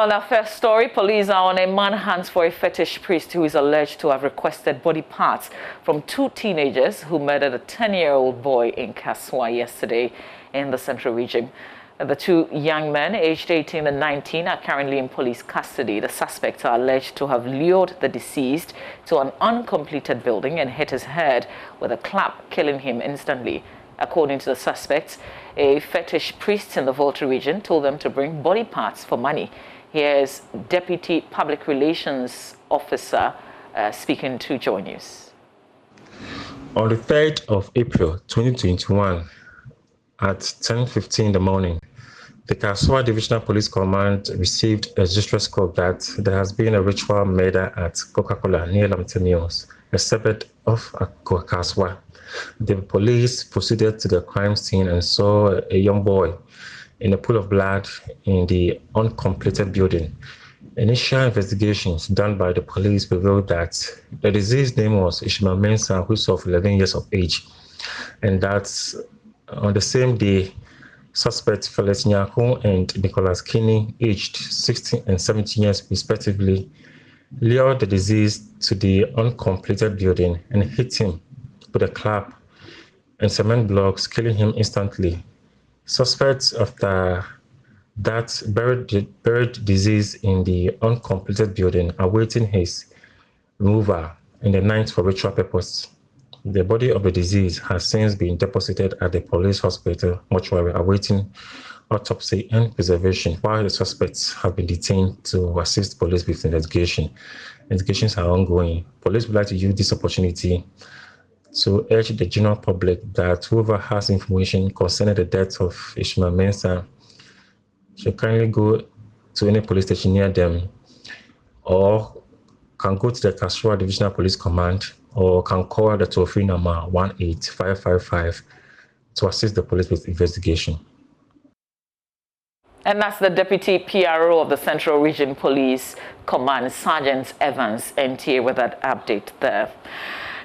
Well, our first story, police are on a manhunt for a fetish priest who is alleged to have requested body parts from two teenagers who murdered a 10-year-old boy in Kaswa yesterday in the Central Region. The two young men, aged 18 and 19, are currently in police custody. The suspects are alleged to have lured the deceased to an uncompleted building and hit his head with a clap, killing him instantly. According to the suspects, a fetish priest in the Volta region told them to bring body parts for money. Here's Deputy Public Relations Officer speaking to JoyNews. On the 3rd of April 2021 at 10:15 in the morning, the Kaswa Divisional Police Command received a distress call that there has been a ritual murder at Coca-Cola near Lamtemios, a suburb of Kaswa. The police proceeded to the crime scene and saw a young boy in a pool of blood in the uncompleted building. Initial investigations done by the police revealed that the deceased's name was Ishmael Mensah, who is of 11 years of age, and that on the same day, suspects Felix Nyako and Nicholas Kinney, aged 16 and 17 years respectively, lured the deceased to the uncompleted building and hit him with a clap and cement blocks, killing him instantly. Suspects after that buried deceased in the uncompleted building, awaiting his removal in the night for ritual purpose. The body of the deceased has since been deposited at the police hospital mortuary, awaiting autopsy and preservation, while the suspects have been detained to assist police with investigation. Investigations are ongoing. Police would like to use this opportunity to urge the general public that whoever has information concerning the death of Ishmael Mensah should kindly go to any police station near them, or can go to the Kaswa Divisional Police Command, or can call the toll-free number 18555 to assist the police with investigation. And that's the Deputy PRO of the Central Region Police Command, Sergeant Evans NTA, with that update there.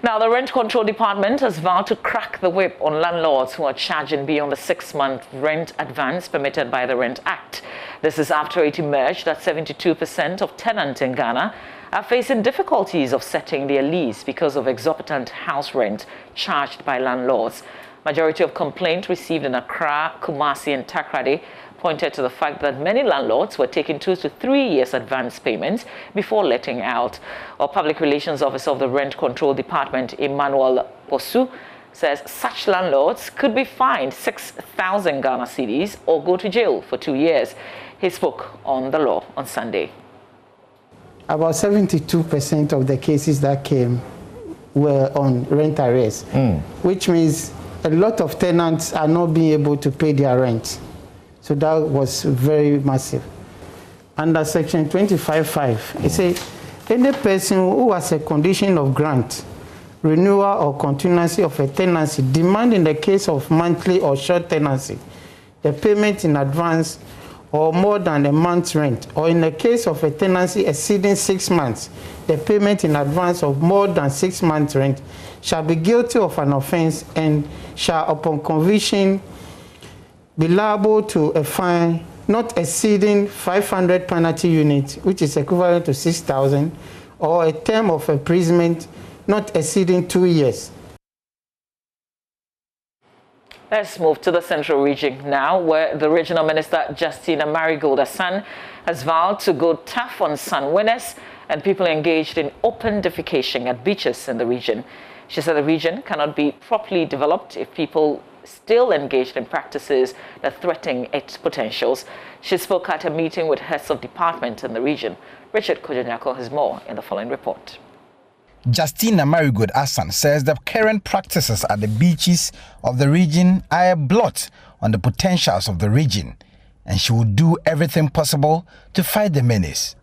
Now, the Rent Control Department has vowed to crack the whip on landlords who are charging beyond the 6-month rent advance permitted by the Rent Act. This is after it emerged that 72% of tenants in Ghana are facing difficulties of setting their lease because of exorbitant house rent charged by landlords. Majority of complaints received in Accra, Kumasi and Takrady pointed to the fact that many landlords were taking 2 to 3 years advance payments before letting out. Our Public Relations Officer of the Rent Control Department, Emmanuel Posu, says such landlords could be fined 6,000 Ghana cedis or go to jail for 2 years. He spoke on the law on Sunday. About 72% of the cases that came were on rent arrears, which means a lot of tenants are not being able to pay their rent. So that was very massive. Under Section 25(5), it says any person who has a condition of grant, renewal or continuance of a tenancy demand in the case of monthly or short tenancy, the payment in advance or more than a month's rent, or in the case of a tenancy exceeding 6 months, the payment in advance of more than 6 months' rent, shall be guilty of an offense and shall, upon conviction, be liable to a fine not exceeding 500 penalty units, which is equivalent to 6,000, or a term of imprisonment not exceeding 2 years. Let's move to the Central Region now, where the Regional Minister Justina Marigold Hassan has vowed to go tough on sun winners and people engaged in open defecation at beaches in the region. She said the region cannot be properly developed if people still engaged in practices that threaten its potentials. She spoke at a meeting with heads of department in the region. Richard Kojanyako has more in the following report. Justina Marigold Hassan says the current practices at the beaches of the region are a blot on the potentials of the region, and she will do everything possible to fight the menace.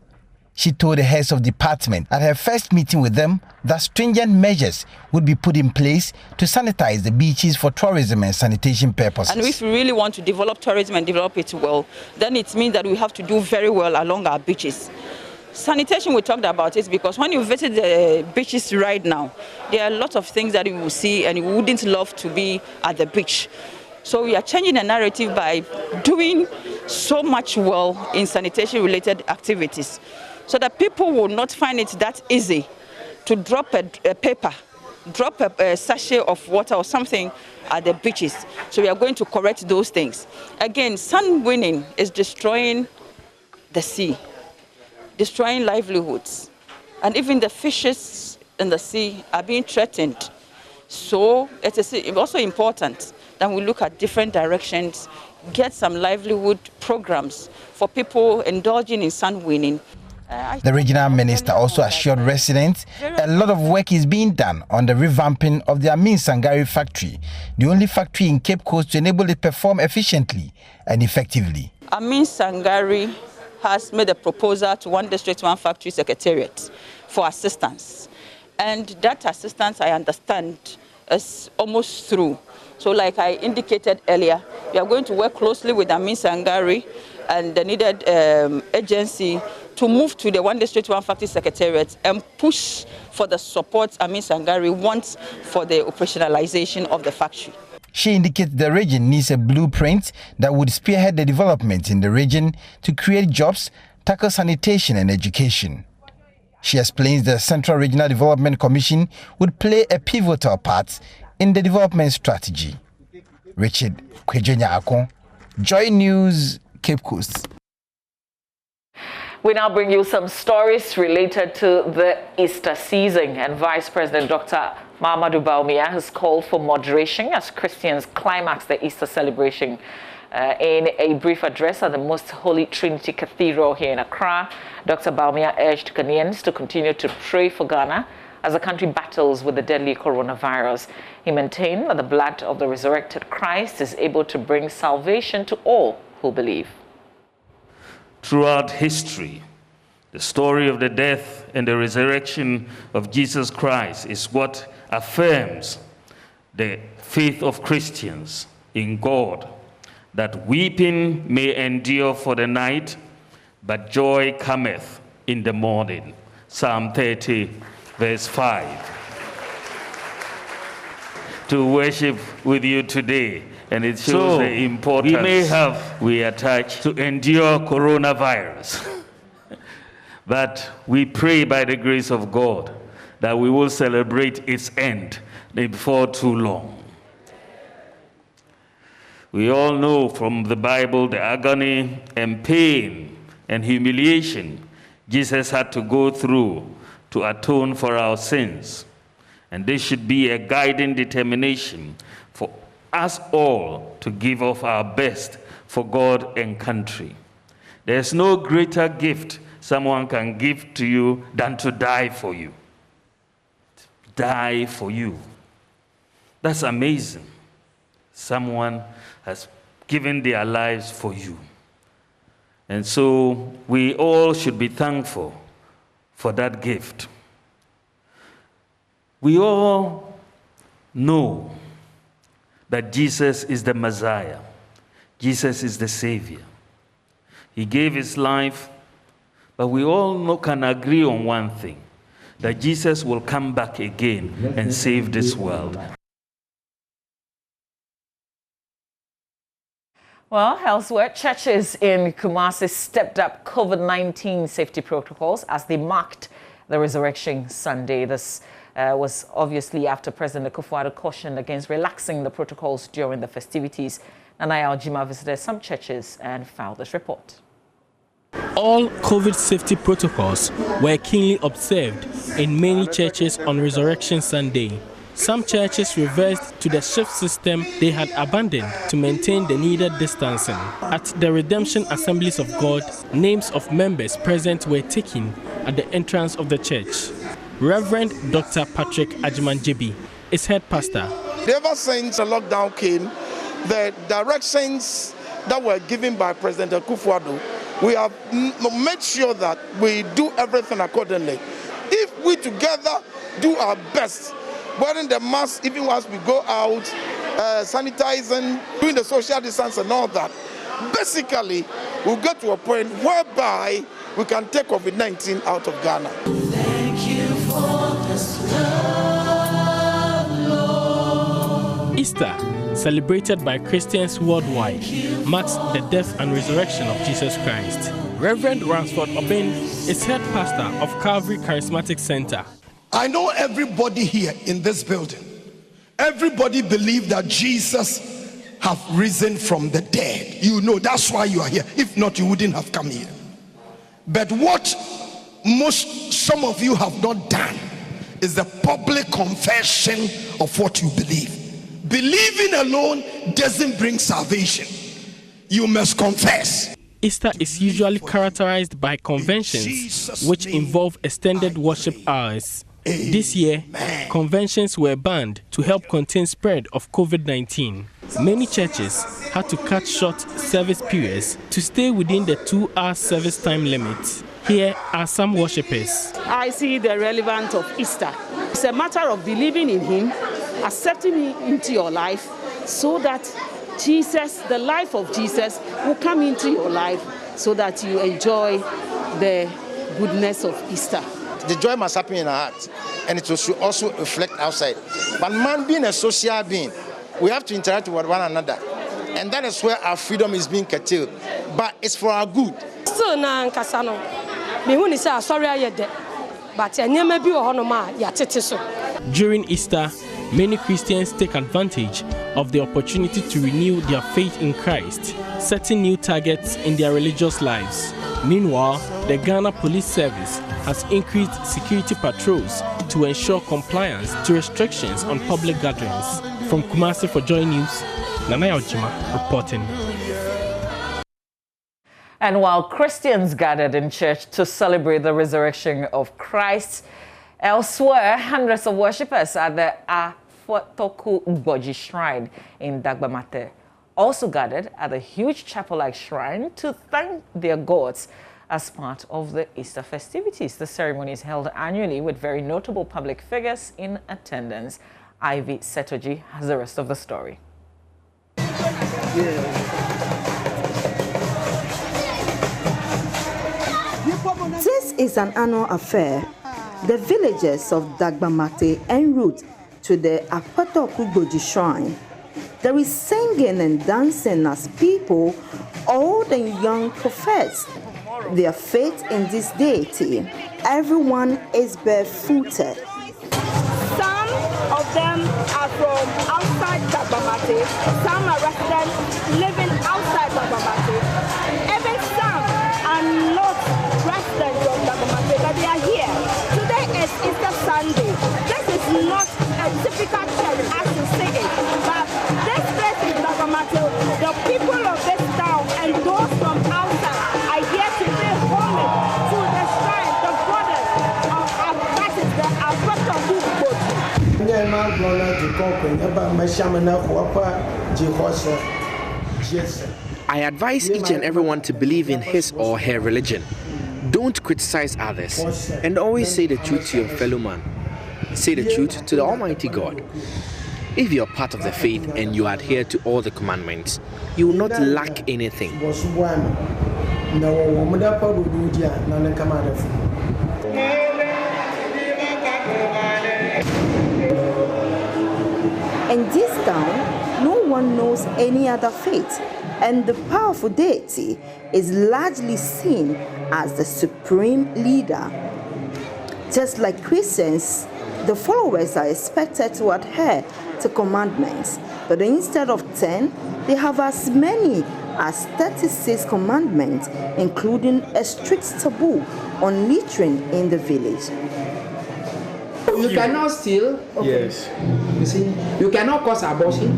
She told the heads of department at her first meeting with them that stringent measures would be put in place to sanitize the beaches for tourism and sanitation purposes. And if we really want to develop tourism and develop it well, then it means that we have to do very well along our beaches. Sanitation, we talked about it because when you visit the beaches right now, there are a lot of things that you will see and you wouldn't love to be at the beach. So we are changing the narrative by doing so much well in sanitation-related activities, so that people will not find it that easy to drop a paper, drop a sachet of water or something at the beaches. So we are going to correct those things. Again, sand winning is destroying the sea, destroying livelihoods, and even the fishes in the sea are being threatened. So it is also important that we look at different directions, get some livelihood programs for people indulging in sand winning. The regional minister also assured residents a lot of work is being done on the revamping of the Amin Sangari factory, the only factory in Cape Coast to enable it to perform efficiently and effectively. Amin Sangari has made a proposal to One District, One Factory Secretariat for assistance. And that assistance, I understand, is almost through. So like I indicated earlier, we are going to work closely with Amin Sangari and the needed agency to move to the One District, One Factory Secretariat and push for the support Amin Sangari wants for the operationalization of the factory. She indicated the region needs a blueprint that would spearhead the development in the region to create jobs, tackle sanitation and education. She explains the Central Regional Development Commission would play a pivotal part in the development strategy. Richard Kwejonya Akon, Joy News, Cape Coast. We now bring you some stories related to the Easter season, and Vice President Dr. Mahamudu Bawumia has called for moderation as Christians climax the Easter celebration. In a brief address at the Most Holy Trinity Cathedral here in Accra, Dr. Bawumia urged Ghanaians to continue to pray for Ghana as the country battles with the deadly coronavirus. He maintained that the blood of the resurrected Christ is able to bring salvation to all who believe. Throughout history, the story of the death and the resurrection of Jesus Christ is what affirms the faith of Christians in God, that weeping may endure for the night, but joy cometh in the morning. Psalm 30, verse 5. To worship with you today, and it shows the importance we attach to endure coronavirus. But we pray by the grace of God that we will celebrate its end before too long. We all know from the Bible the agony and pain and humiliation Jesus had to go through to atone for our sins. And this should be a guiding determination for us all to give of our best for God and country. There's no greater gift someone can give to you than to die for you. Die for you. That's amazing. Someone has given their lives for you. And so we all should be thankful for that gift. We all know that Jesus is the Messiah. Jesus is the Savior. He gave his life, but we all can agree on one thing, that Jesus will come back again and save this world. Well, elsewhere, churches in Kumasi stepped up COVID-19 safety protocols as they marked the Resurrection Sunday. This was obviously after President Akufo-Addo cautioned against relaxing the protocols during the festivities. Nanaya Ojima visited some churches and filed this report. All COVID safety protocols were keenly observed in many churches on Resurrection Sunday. Some churches reversed to the shift system they had abandoned to maintain the needed distancing. At the Redemption Assemblies of God, names of members present were taken at the entrance of the church. Reverend Dr. Patrick Ajimanjebi is head pastor. Ever since the lockdown came, the directions that were given by President Akufo-Addo, we have made sure that we do everything accordingly. If we together do our best, wearing the mask even once we go out, sanitizing, doing the social distance and all that, basically we'll get to a point whereby we can take COVID-19 out of Ghana. Thank you for this love, Lord. Easter celebrated by Christians worldwide, marks the death and resurrection of Jesus Christ. Reverend Ransford Obin is head pastor of Calvary Charismatic Center. I know everybody here in this building, everybody believes that Jesus have risen from the dead. You know, that's why you are here. If not, you wouldn't have come here. But what some of you have not done is the public confession of what you believe. Believing alone doesn't bring salvation. You must confess. Easter is usually characterized by conventions which involve extended worship hours. This year, conventions were banned to help contain spread of COVID-19. Many churches had to cut short service periods to stay within the 2-hour service time limit. Here are some worshippers. I see the relevance of Easter. It's a matter of believing in Him, accepting Him into your life, so that Jesus, the life of Jesus, will come into your life so that you enjoy the goodness of Easter. The joy must happen in our heart, and it should also reflect outside. But man being a social being, we have to interact with one another, and that is where our freedom is being curtailed. But it's for our good. During Easter, many Christians take advantage of the opportunity to renew their faith in Christ, setting new targets in their religious lives. Meanwhile, the Ghana Police Service has increased security patrols to ensure compliance to restrictions on public gatherings. From Kumasi for JoyNews, Nanaya Ojima reporting. And while Christians gathered in church to celebrate the resurrection of Christ, elsewhere, hundreds of worshippers at the Afotoku Ugboji Shrine in Dagbamate also gathered at the huge chapel-like shrine to thank their gods as part of the Easter festivities. The ceremony is held annually with very notable public figures in attendance. Ivy Setoji has the rest of the story. This is an annual affair. The villagers of Dagbamate en route to the Afotoku Ugboji Shrine. There is singing and dancing as people, old and young, profess their faith in this deity. Everyone is barefooted. Some of them are from outside Dagbamate. Some are residents living outside Dagbamate. Even some are not residents of Dagbamate, but they are here. Today is Easter Sunday. This is not a typical church as you see it, but this place is Dagbamate. The people of this town and those from outside are here to pay homage to the shrine, the goddess of our practice, the Afotoku Ugboji. I advise each and everyone to believe in his or her religion. Don't criticize others, and always say the truth to your fellow man. Say the truth to the Almighty God. If you are part of the faith and you adhere to all the commandments, you will not lack anything. In this town, no one knows any other faith, and the powerful deity is largely seen as the supreme leader. Just like Christians, the followers are expected to adhere to commandments, but instead of 10, they have as many as 36 commandments, including a strict taboo on littering in the village. You cannot steal. Okay. Yes. You see, you cannot cause abortion.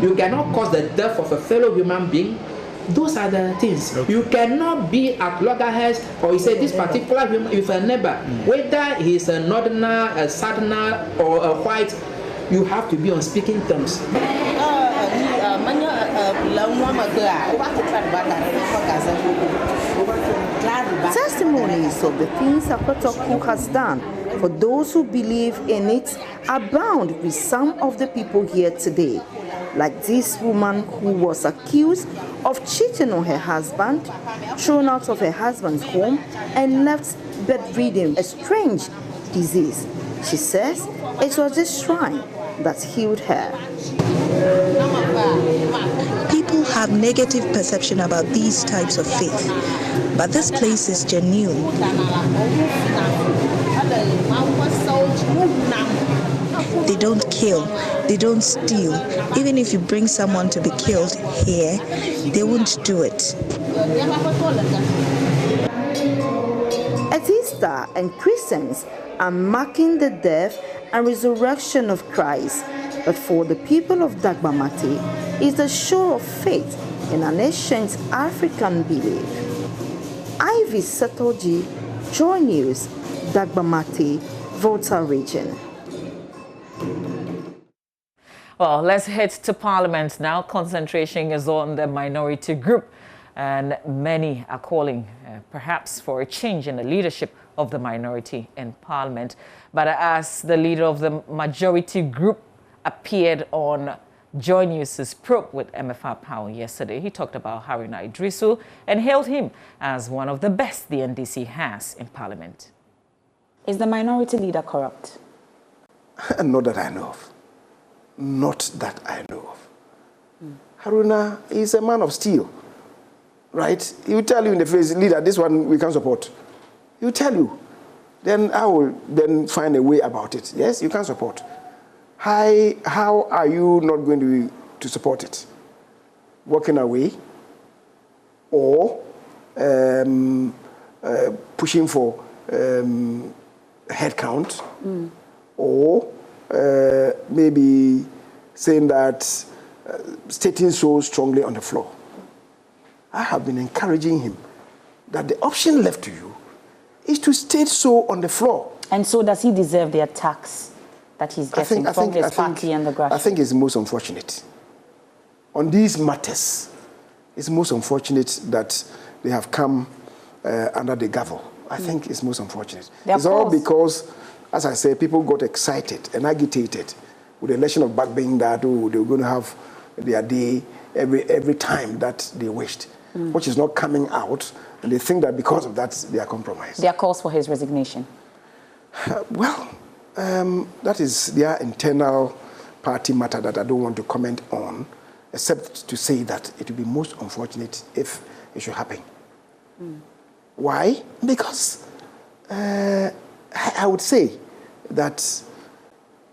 You cannot cause the death of a fellow human being. Those are the things. Okay. You cannot be at loggerheads or you say this particular human, if a neighbor, whether he's a northerner, a southerner, or a white, you have to be on speaking terms. Testimonies of the things Afotoku has done for those who believe in it abound with some of the people here today, like this woman who was accused of cheating on her husband, thrown out of her husband's home, and left bedridden, a strange disease. She says it was this shrine that healed her. have negative perception about these types of faith. But this place is genuine. They don't kill, they don't steal. Even if you bring someone to be killed here, they won't do it. At Easter, and Christians are marking the death and resurrection of Christ. But for the people of Dagbamate, it's a show of faith in an ancient African belief. Ivy Satoji, Joy News, Dagbamate, Volta region. Well, let's head to Parliament now. Concentration is on the minority group, and many are calling perhaps for a change in the leadership of the minority in Parliament. But as the leader of the majority group appeared on JoyNews' probe with MFR Powell yesterday, he talked about Haruna Idrisu and hailed him as one of the best the NDC has in Parliament. Is the minority leader corrupt? Not that I know of. Not that I know of. Haruna is a man of steel, right? He will tell you in the face, leader, this one we can support. He will tell you. Then I will then find a way about it. Yes, you can support. How are you not going to support it? Walking away or pushing for headcount or maybe saying that, stating so strongly on the floor. I have been encouraging him that the option left to you is to state so on the floor. And so does he deserve the attacks that he's getting from his party and the grassroots? I think it's most unfortunate. On these matters, it's most unfortunate that they have come under the gavel. I think it's most unfortunate. It's all because, as I said, people got excited and agitated with the election of Bagbin that they were going to have their day every time that they wished, which is not coming out, and they think that because of that they are compromised. There are calls for his resignation. That is their internal party matter that I don't want to comment on, except to say that it would be most unfortunate if it should happen. Why? Because I would say that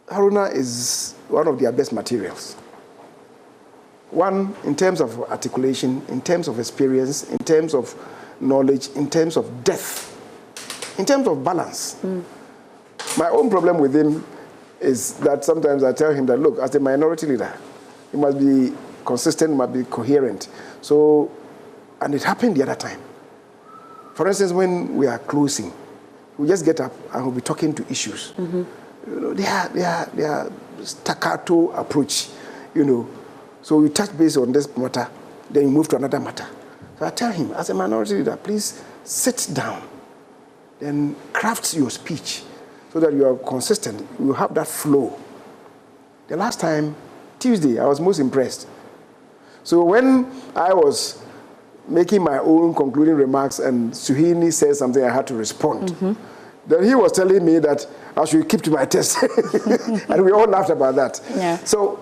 Haruna is one of their best materials. One, in terms of articulation, in terms of experience, in terms of knowledge, in terms of depth, in terms of balance. My own problem with him is that sometimes I tell him that, look, as a minority leader, he must be consistent, he must be coherent. So, and it happened the other time. For instance, when we are closing, we just get up and we'll be talking to issues. You know, they are staccato approach, you know. So we touch base on this matter, then we move to another matter. So I tell him, as a minority leader, please sit down, then craft your speech so that you are consistent, you have that flow. The last time, Tuesday, I was most impressed. So when I was making my own concluding remarks and Suhini said something, I had to respond. Then he was telling me that I should keep to my test. And we all laughed about that. Yeah. So,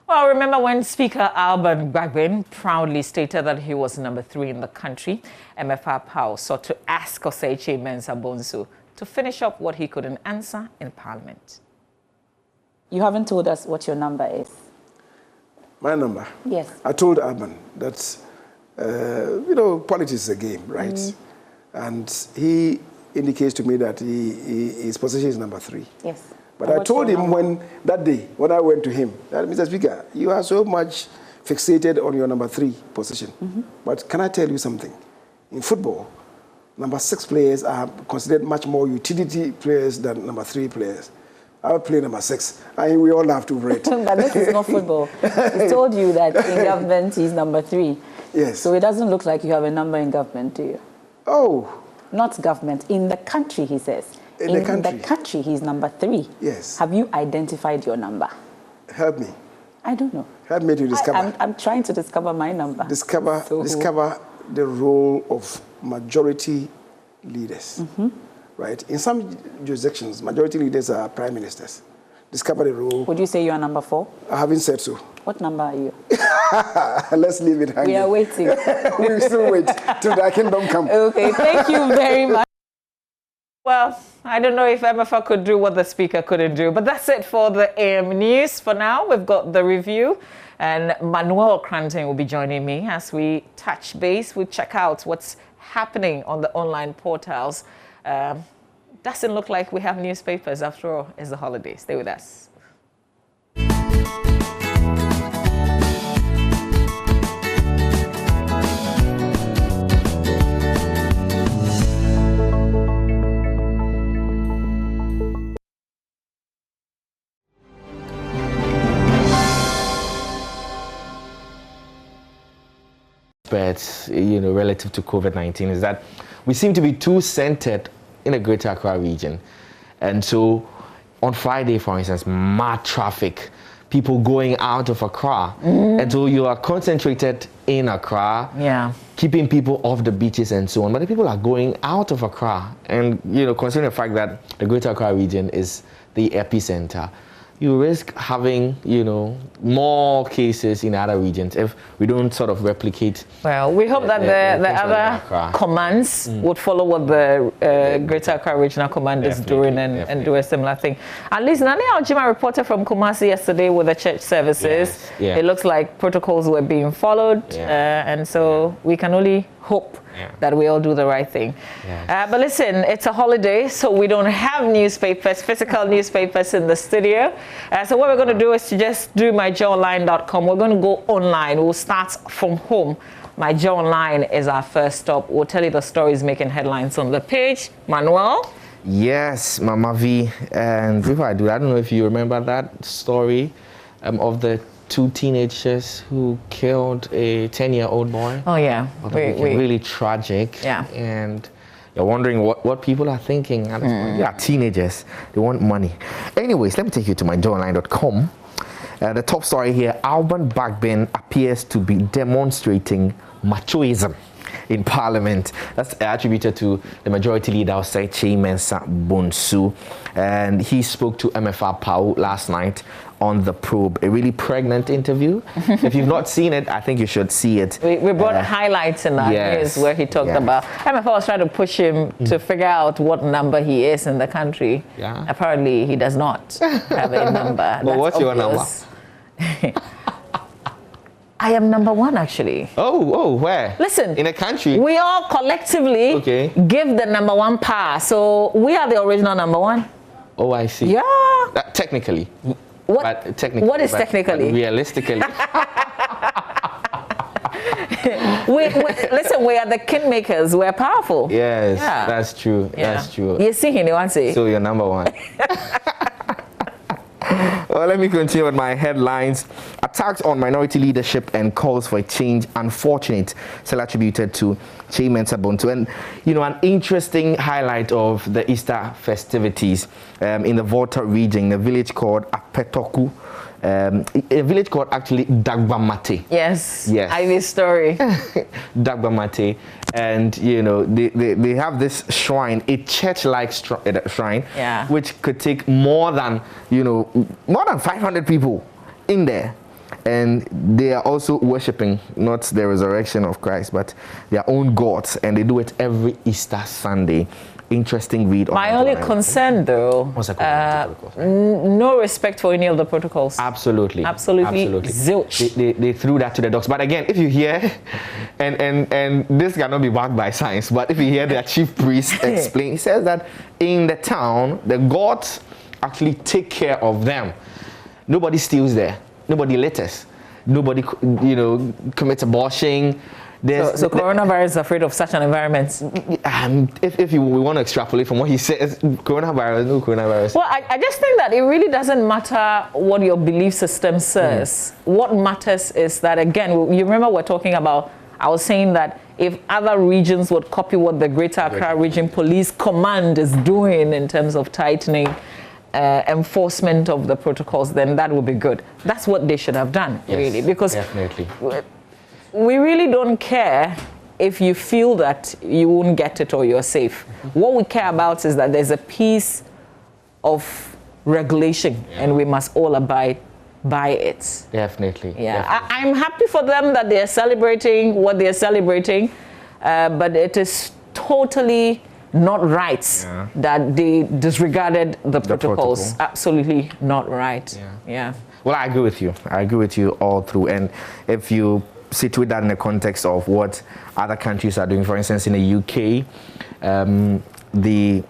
Well, remember when Speaker Alban Bagbin proudly stated that he was number 3 in the country, MFR Powell sought to ask Osechi Mensah Bonsu to finish up what he couldn't answer in Parliament. You haven't told us what your number is. My number? Yes. I told Alban that, you know, politics is a game, right? And he indicates to me that his position is number 3. Yes. But I told him that day, when I went to him, that, Mr. Speaker, you are so much fixated on your number 3 position. But can I tell you something? In football, number 6 players are considered much more utility players than number 3 players. I play number 6, and we all laughed over it. But this is not football. He told you that in government he's number 3. Yes. So it doesn't look like you have a number in government, do you? Oh. Not government, in the country, he says. In the country, he's number 3. Yes. Have you identified your number? Help me. I don't know. Help me to discover. I'm trying to discover my number. Discover the role of majority leaders. Right? In some jurisdictions, majority leaders are prime ministers. Discover the role. Would you say you are number 4? I haven't said so. What number are you? Let's leave it hanging. We are waiting. We'll still wait till the kingdom come. Okay, thank you very much. Well, I don't know if MFA could do what the speaker couldn't do, but that's it for the AM News. For now, we've got the review, and Manuel Cranton will be joining me as we touch base. We check out what's happening on the online portals. Doesn't look like we have newspapers after all. It's the holiday. Stay with us. But, you know, relative to COVID-19 is that we seem to be too centered in the Greater Accra region. And so on Friday, for instance, mad traffic, people going out of Accra. And so you are concentrated in Accra, keeping people off the beaches and so on. But the people are going out of Accra. And, you know, considering the fact that the Greater Accra region is the epicenter, you risk having, you know, more cases in other regions if we don't sort of replicate. Well, we hope that the other commands would follow what the Greater Accra Regional Command is doing and do a similar thing. At least Nani Aljima reported from Kumasi yesterday with the church services. It looks like protocols were being followed, and so we can only hope that we all do the right thing. But listen, it's a holiday, so we don't have newspapers, physical newspapers in the studio. So what we're going to do is to just do myjoyonline.com. We're going to go online. We'll start from home. My Joy Online is our first stop. We'll tell you the stories making headlines on the page. Manuel? Yes, Mama V. And before I do, I don't know if you remember that story of the 2 teenagers who killed a 10-year-old boy. Oh, yeah. Really tragic. Yeah. And you're wondering what people are thinking. Yeah, teenagers, they want money. Anyways, let me take you to myjoyonline.com. The top story here, Alban Bagbin appears to be demonstrating machoism in Parliament. That's attributed to the majority leader, Osei Mensah Bonsu. And he spoke to MFR Pau last night on The Probe, a really pregnant interview. If you've not seen it, I think you should see it. We brought highlights in that news where he talked about, MFR was trying to push him to figure out what number he is in the country. Apparently, he does not have a number. But what's your number? I am number 1, actually. Oh, where? Listen. In a country? We all collectively give the number 1 power. So we are the original number 1. Oh, I see. Yeah. Technically. What is technically? But realistically. Listen, we are the kingmakers. We're powerful. Yes, that's true. That's true. You see him, you want to say. So you're number 1. Well, let me continue with my headlines. Attacks on minority leadership and calls for a change unfortunate, still attributed to Osei Mensah Bonsu. And, you know, an interesting highlight of the Easter festivities in the Volta region, a village called Apetoku. A village called actually Dagbamate. Yes. Ivy's story. Dagbamate. And, you know, they have this shrine, a church-like shrine, which could take more than 500 people in there. And they are also worshipping not the resurrection of Christ, but their own gods. And they do it every Easter Sunday. Interesting read. My only concern, though, no respect for any of the protocols. Absolutely. Zilch. They threw that to the dogs. But again, if you hear, and this cannot be backed by science, but if you hear their chief priest explain, he says that in the town, the gods actually take care of them. Nobody steals there. Nobody litters. Nobody, commits abortion. So coronavirus is afraid of such an environment? If we want to extrapolate from what he says, no coronavirus. Well, I just think that it really doesn't matter what your belief system says. What matters is that, again, you remember we're talking about, I was saying that if other regions would copy what the Greater Accra Region Police Command is doing in terms of tightening enforcement of the protocols, then that would be good. That's what they should have done, really, because we really don't care if you feel that you won't get it or you're safe. What we care about is that there's a piece of regulation and we must all abide by it. Definitely. Yeah, definitely. I'm happy for them that they're celebrating what they're celebrating, but it is totally not right that they disregarded the protocols. Absolutely not right. Yeah. Well, I agree with you. I agree with you all through. And if you situate that in the context of what other countries are doing, for instance, in the UK, the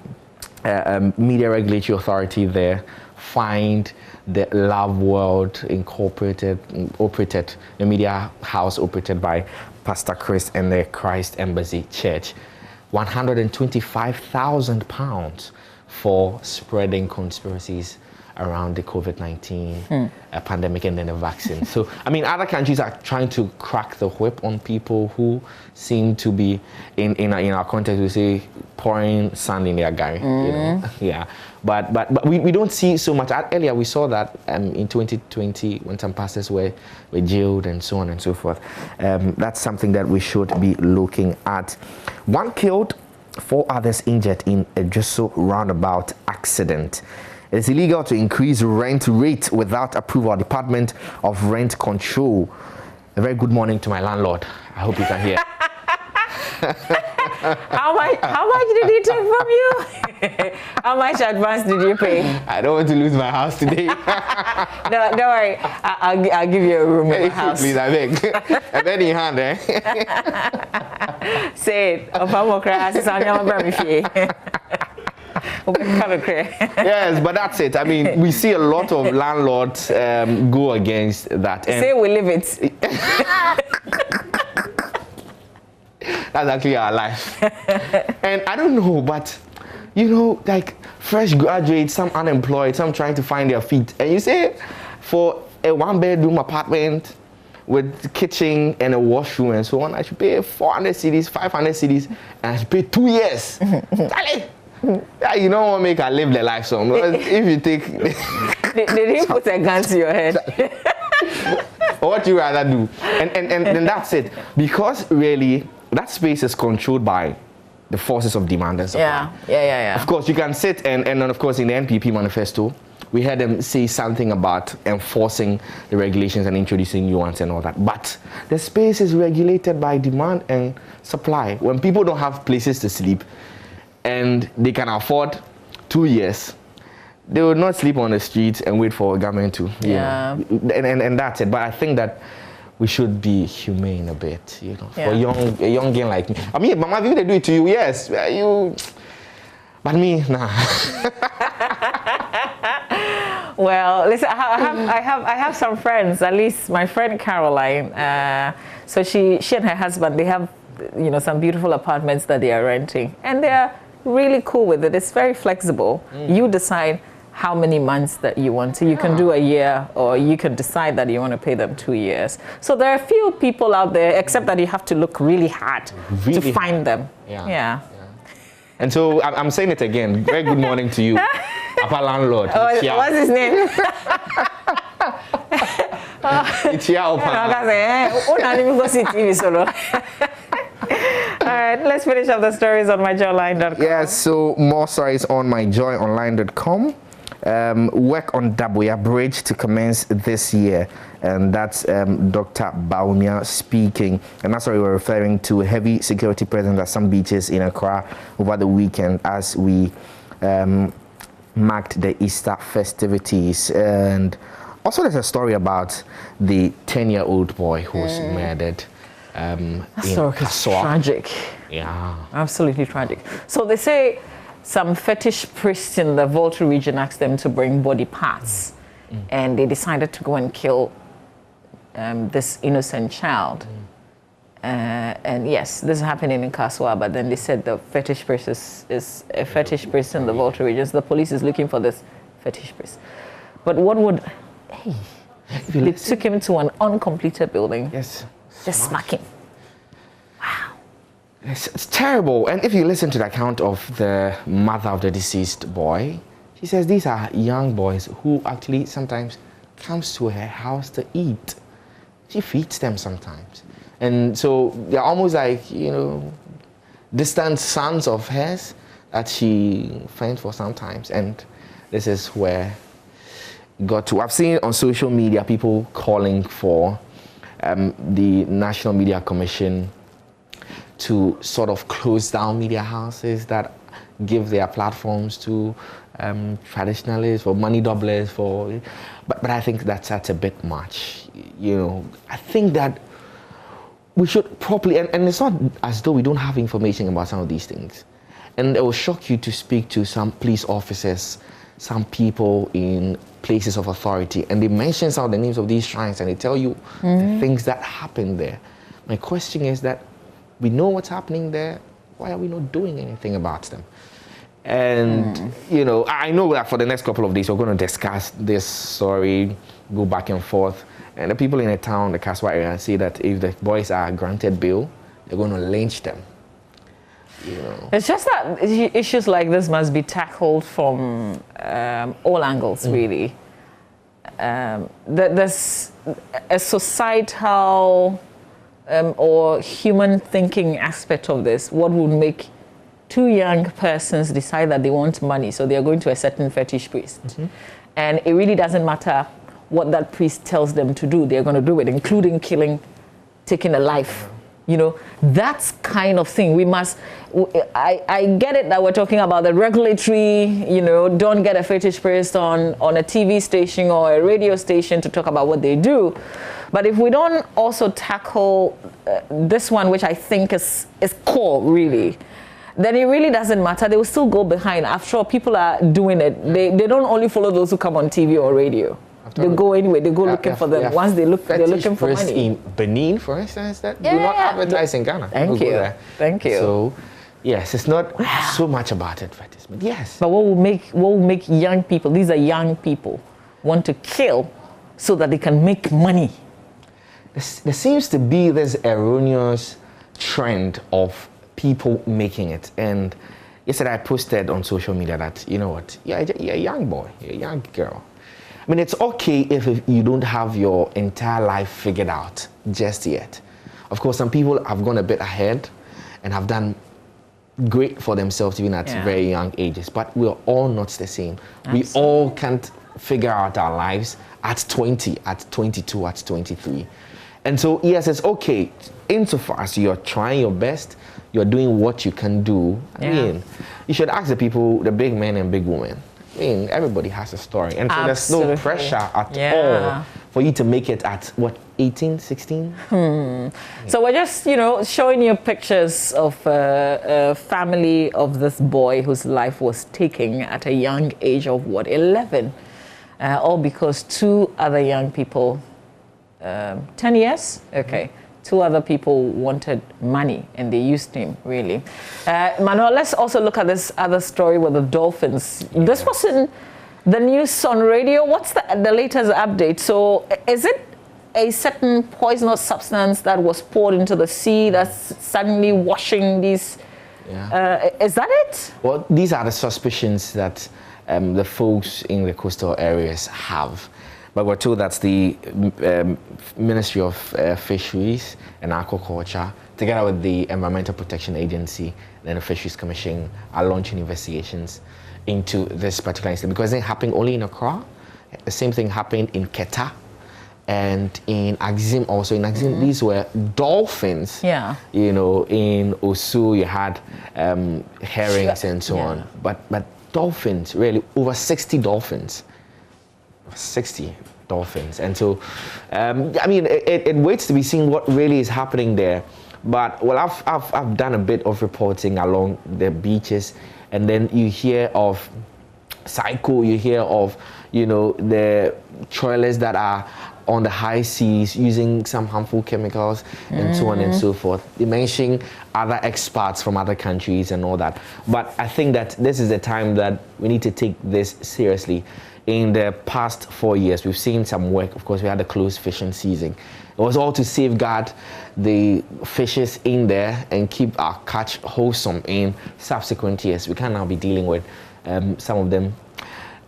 Media Regulatory Authority there fined the Love World operated, the media house operated by Pastor Chris and the Christ Embassy Church, £125,000 for spreading conspiracies around the COVID-19 pandemic and then the vaccine. So, I mean, other countries are trying to crack the whip on people who seem to be, in our context, we say, pouring sand in their gari, you know? Yeah. But we don't see so much. Earlier, we saw that in 2020 when some pastors were jailed and so on and so forth. That's something that we should be looking at. 1 killed, 4 others injured in a Josso roundabout accident. It is illegal to increase rent rate without approval of the Department of Rent Control. A very good morning to my landlord. I hope you can hear. How much did he take from you? How much advance did you pay? I don't want to lose my house today. No, don't worry. I'll give you a room in my house. Please, I beg. A bed in hand, eh? Say it. Yes, but that's it. I mean, we see a lot of landlords go against that. And say we live it. That's actually our life. And I don't know, but you know, like fresh graduates, some unemployed, some trying to find their feet. And you say for a 1-bedroom apartment with kitchen and a washroom and so on, I should pay 400 cedis, 500 cedis, and I should pay 2 years. You don't want to make her live the life, so if you take... Did he put a gun to your head? What you rather do? And that's it. Because really, that space is controlled by the forces of demand and supply. Yeah. Of course, you can sit and then, of course, in the NPP manifesto, we had them say something about enforcing the regulations and introducing new ones and all that. But the space is regulated by demand and supply. When people don't have places to sleep and they can afford 2 years, they will not sleep on the streets and wait for a government to, you know. And that's it. But I think that we should be humane a bit, you know, for a young girl like me. I mean, Mama, if they do it to you, yes, you. But me, nah. Well, listen, I have some friends. At least my friend Caroline. So she and her husband, they have, you know, some beautiful apartments that they are renting, and they are really cool with it. It's very flexible. You decide how many months that you want to. You can do a year, or you can decide that you want to pay them 2 years. So there are a few people out there, except that you have to look really hard to find them. Yeah. And so I'm saying it again. Very good morning to you, Papa Landlord. What's his name? All right, let's finish up the stories on myjoyonline.com. Yes, so more stories on myjoyonline.com. Work on Daboya Bridge to commence this year, and that's Dr. Baumia speaking. And that's what we were referring to, heavy security presence at some beaches in Accra over the weekend as we marked the Easter festivities. And also there's a story about the 10-year-old boy who was murdered. That's tragic. Yeah. Absolutely tragic. So they say some fetish priests in the Volta region asked them to bring body parts, and they decided to go and kill this innocent child. And yes, this is happening in Kaswa, but then they said the fetish priest is a fetish priest in the Volta region. So the police is looking for this fetish priest. But what would... Hey, they took him to an uncompleted building. Yes. Just smack him. Wow. It's terrible. And if you listen to the account of the mother of the deceased boy, she says these are young boys who actually sometimes comes to her house to eat. She feeds them sometimes. And so they're almost like, you know, distant sons of hers that she fends for sometimes. And this is where got to. I've seen on social media people calling for the National Media Commission to sort of close down media houses that give their platforms to traditionalists, for money doublers, but I think that's a bit much. You know, I think that we should properly, and it's not as though we don't have information about some of these things. And it will shock you to speak to some police officers, some people in places of authority, and they mention some of the names of these shrines and they tell you the things that happen there. My question is that we know what's happening there, why are we not doing anything about them? And, you know, I know that for the next couple of days, we're going to discuss this story, go back and forth. And the people in the town, the Kaswa area, say that if the boys are granted bail, they're going to lynch them. You know. It's just that issues like this must be tackled from all angles, really. There's a societal or human thinking aspect of this. What would make two young persons decide that they want money, so they're going to a certain fetish priest. And it really doesn't matter what that priest tells them to do, they're going to do it, including killing, taking a life. You know, that's kind of thing we must, I get it that we're talking about the regulatory, you know, don't get a fetish priest on a TV station or a radio station to talk about what they do. But if we don't also tackle this one, which I think is core, really, then it really doesn't matter. They will still go behind. After all, people are doing it. They don't only follow those who come on TV or radio. They go anyway. They go looking for them. Once they look, they're looking for money. In Benin, for instance, that do not advertise in Ghana. Thank you. Thank you. So, yes, it's not so much about advertisement. Yes. But what will make young people? These are young people want to kill so that they can make money. There seems to be this erroneous trend of people making it. And yesterday I posted on social media that, you know what, you're a young boy, you're a young girl. I mean, it's okay if you don't have your entire life figured out just yet. Of course, some people have gone a bit ahead and have done great for themselves even at very young ages, but we're all not the same. Absolutely. We all can't figure out our lives at 20, at 22, at 23. And so, yes, it's okay insofar as you're trying your best, you're doing what you can do. I mean, you should ask the people, the big men and big women. I mean, everybody has a story. And so there's no pressure at all for you to make it at, what, 18, 16? So we're just, you know, showing you pictures of a family of this boy whose life was taken at a young age of, what, 11? All because two other young people, 10 years? Okay. Two other people wanted money and they used him, really. Manuel, let's also look at this other story with the dolphins. This was in the news on radio. What's the latest update? So is it a certain poisonous substance that was poured into the sea that's suddenly washing these? Is that it? Well, these are the suspicions that the folks in the coastal areas have. But we're told that the Ministry of Fisheries and Aquaculture, together with the Environmental Protection Agency and the Fisheries Commission, are launching investigations into this particular incident because it happened only in Accra. The same thing happened in Keta and in Axim also. In Axim, these were dolphins. Yeah. You know, in Osu, you had herrings and so on. But dolphins, really, over 60 dolphins. 60 dolphins. And so, I mean, it waits to be seen what really is happening there. But, well, I've done a bit of reporting along the beaches, and then you hear of Psycho, you hear of, you know, the trawlers that are on the high seas using some harmful chemicals and so on and so forth. They mention other experts from other countries and all that. But I think that this is the time that we need to take this seriously. In the past 4 years, we've seen some work. Of course, we had a closed fishing season. It was all to safeguard the fishes in there and keep our catch wholesome in subsequent years. We can now be dealing with some of them,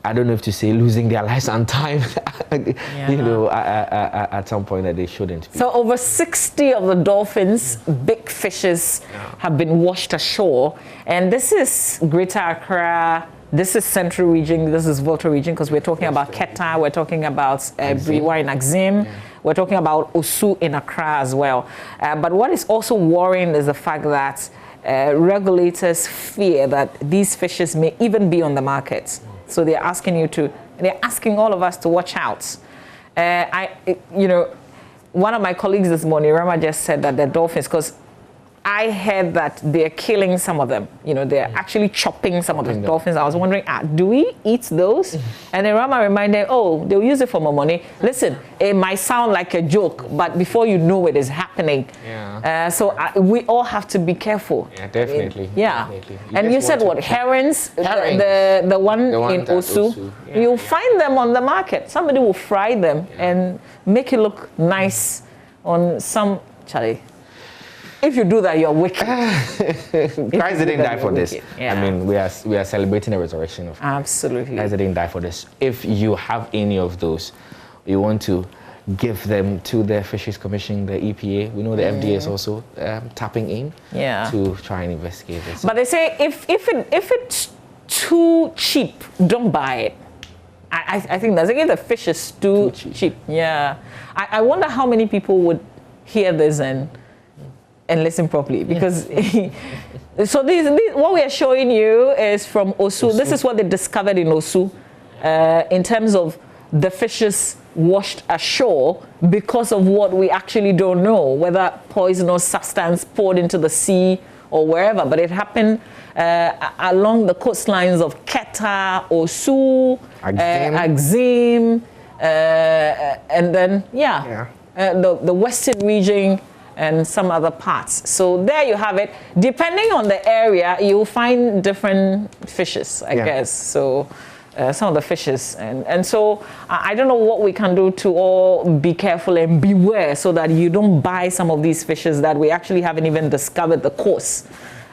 I don't know if to say losing their lives on time, you know, at some point that they shouldn't be. So over 60 of the dolphins, big fishes, have been washed ashore. And this is Greater Accra, This is Central Region, this is Volta Region, because we're talking about Keta, we're talking about Briwa in Axim, we're talking about Osu in Accra as well. But what is also worrying is the fact that regulators fear that these fishes may even be on the market. So they're asking all of us to watch out. One of my colleagues this morning, Rama, just said that the dolphins, because I heard that they're killing some of them. They're actually chopping some of the dolphins. I was wondering, do we eat those? And then Rama reminded, they'll use it for more money. Listen, it might sound like a joke, but before you know it is happening. So we all have to be careful. Yeah, definitely. Definitely. And you said what? Herrings? The one in Osu. You'll find them on the market. Somebody will fry them and make it look nice on some, Charlie. If you do that, you're wicked. Christ didn't die for this. Yeah. I mean, we are celebrating the resurrection of Christ. Absolutely. Christ didn't die for this. If you have any of those, you want to give them to the Fisheries Commission, the EPA. We know the FDA is also tapping in to try and investigate this. But they say if it's too cheap, don't buy it. I think that's again, the fish is too cheap. Yeah. I wonder how many people would hear this and listen properly, because so what we are showing you is from Osu. This is what they discovered in Osu in terms of the fishes washed ashore because of what we actually don't know, whether poisonous substance poured into the sea or wherever, but it happened along the coastlines of Keta, Osu, Axim, and then the western region and some other parts. So there you have it. Depending on the area, you'll find different fishes, I guess. So some of the fishes. And so I don't know what we can do to all be careful and beware so that you don't buy some of these fishes that we actually haven't even discovered the cause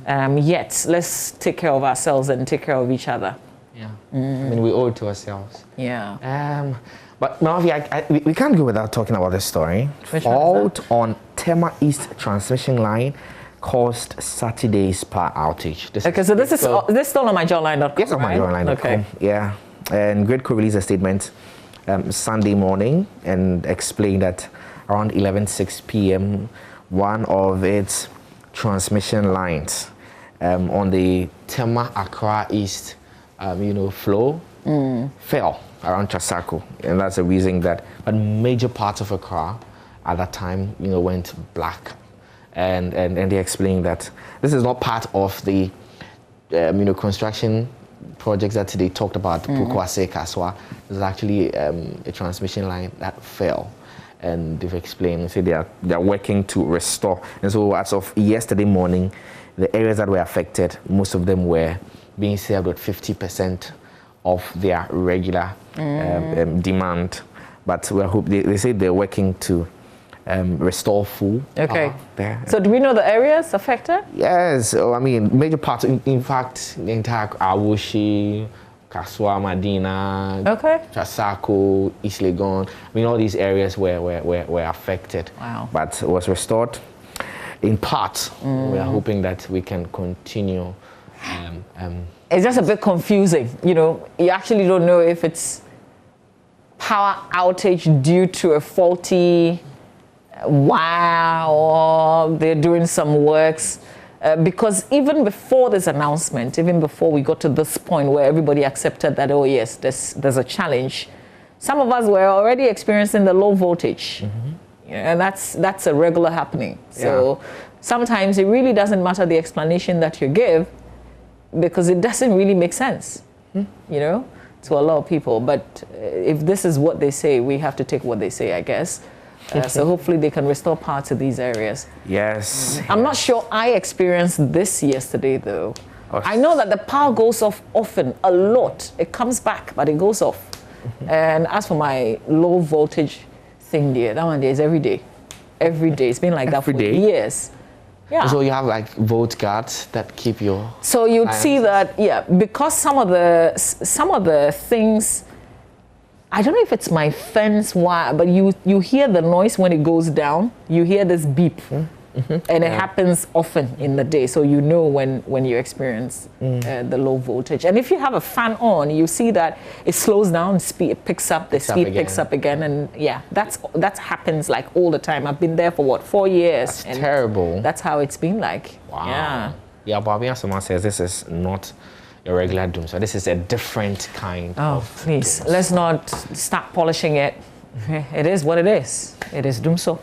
yet. Let's take care of ourselves and take care of each other. Yeah. I mean, we owe it to ourselves. Yeah. But Malvi, we can't go without talking about this story. Fault on Tema East transmission line caused Saturday's power outage. This is still on myjoyline.com. Yes, on myjoyline.com. Okay. Yeah. And Gridco released a statement Sunday morning and explained that around 11:06 p.m., one of its transmission lines on the Tema Accra East flow fell around Chasako, and that's the reason that a major part of Accra at that time went black, and they explained that this is not part of the construction projects that they talked about. Pukwase Kaswa, there's actually a transmission line that fell, and they've explained, they are working to restore. And so as of yesterday morning, the areas that were affected, most of them were being served with 50% of their regular demand. But they say they're working to restore full power there. So do we know the areas affected? Yes. So, I mean, major parts, in fact, the entire Awushi, Kaswa, Madina, Chasako, East Legon, I mean, all these areas were affected. Wow. But it was restored in part. We are hoping that we can continue. It's just a bit confusing. You actually don't know if it's power outage due to a faulty wire or they're doing some works. Because even before this announcement, even before we got to this point where everybody accepted that, oh yes, there's a challenge, some of us were already experiencing the low voltage. And that's a regular happening. So sometimes it really doesn't matter the explanation that you give, because it doesn't really make sense, to a lot of people. But if this is what they say, we have to take what they say, I guess. So hopefully they can restore power to these areas. Yes. I'm not sure I experienced this yesterday, though. I know that the power goes off often, a lot. It comes back, but it goes off. And as for my low voltage thing there, that one there is every day. Every day. It's been like that for years. Yeah. So you have like volt guards that keep your. So you'd see that, because some of the things, I don't know if it's my fence wire, but you hear the noise when it goes down. You hear this beep. And it happens often in the day, so you know when you experience the low voltage. And if you have a fan on, you see that it slows down, it picks up, the speed picks up again, and yeah, that happens like all the time. I've been there for what, 4 years? That's terrible. That's how it's been like. Wow. Yeah, Bobby, someone says this is not a regular doom, so this is a different kind of. Oh, please, let's not start polishing it. It is what it is. It is doom so.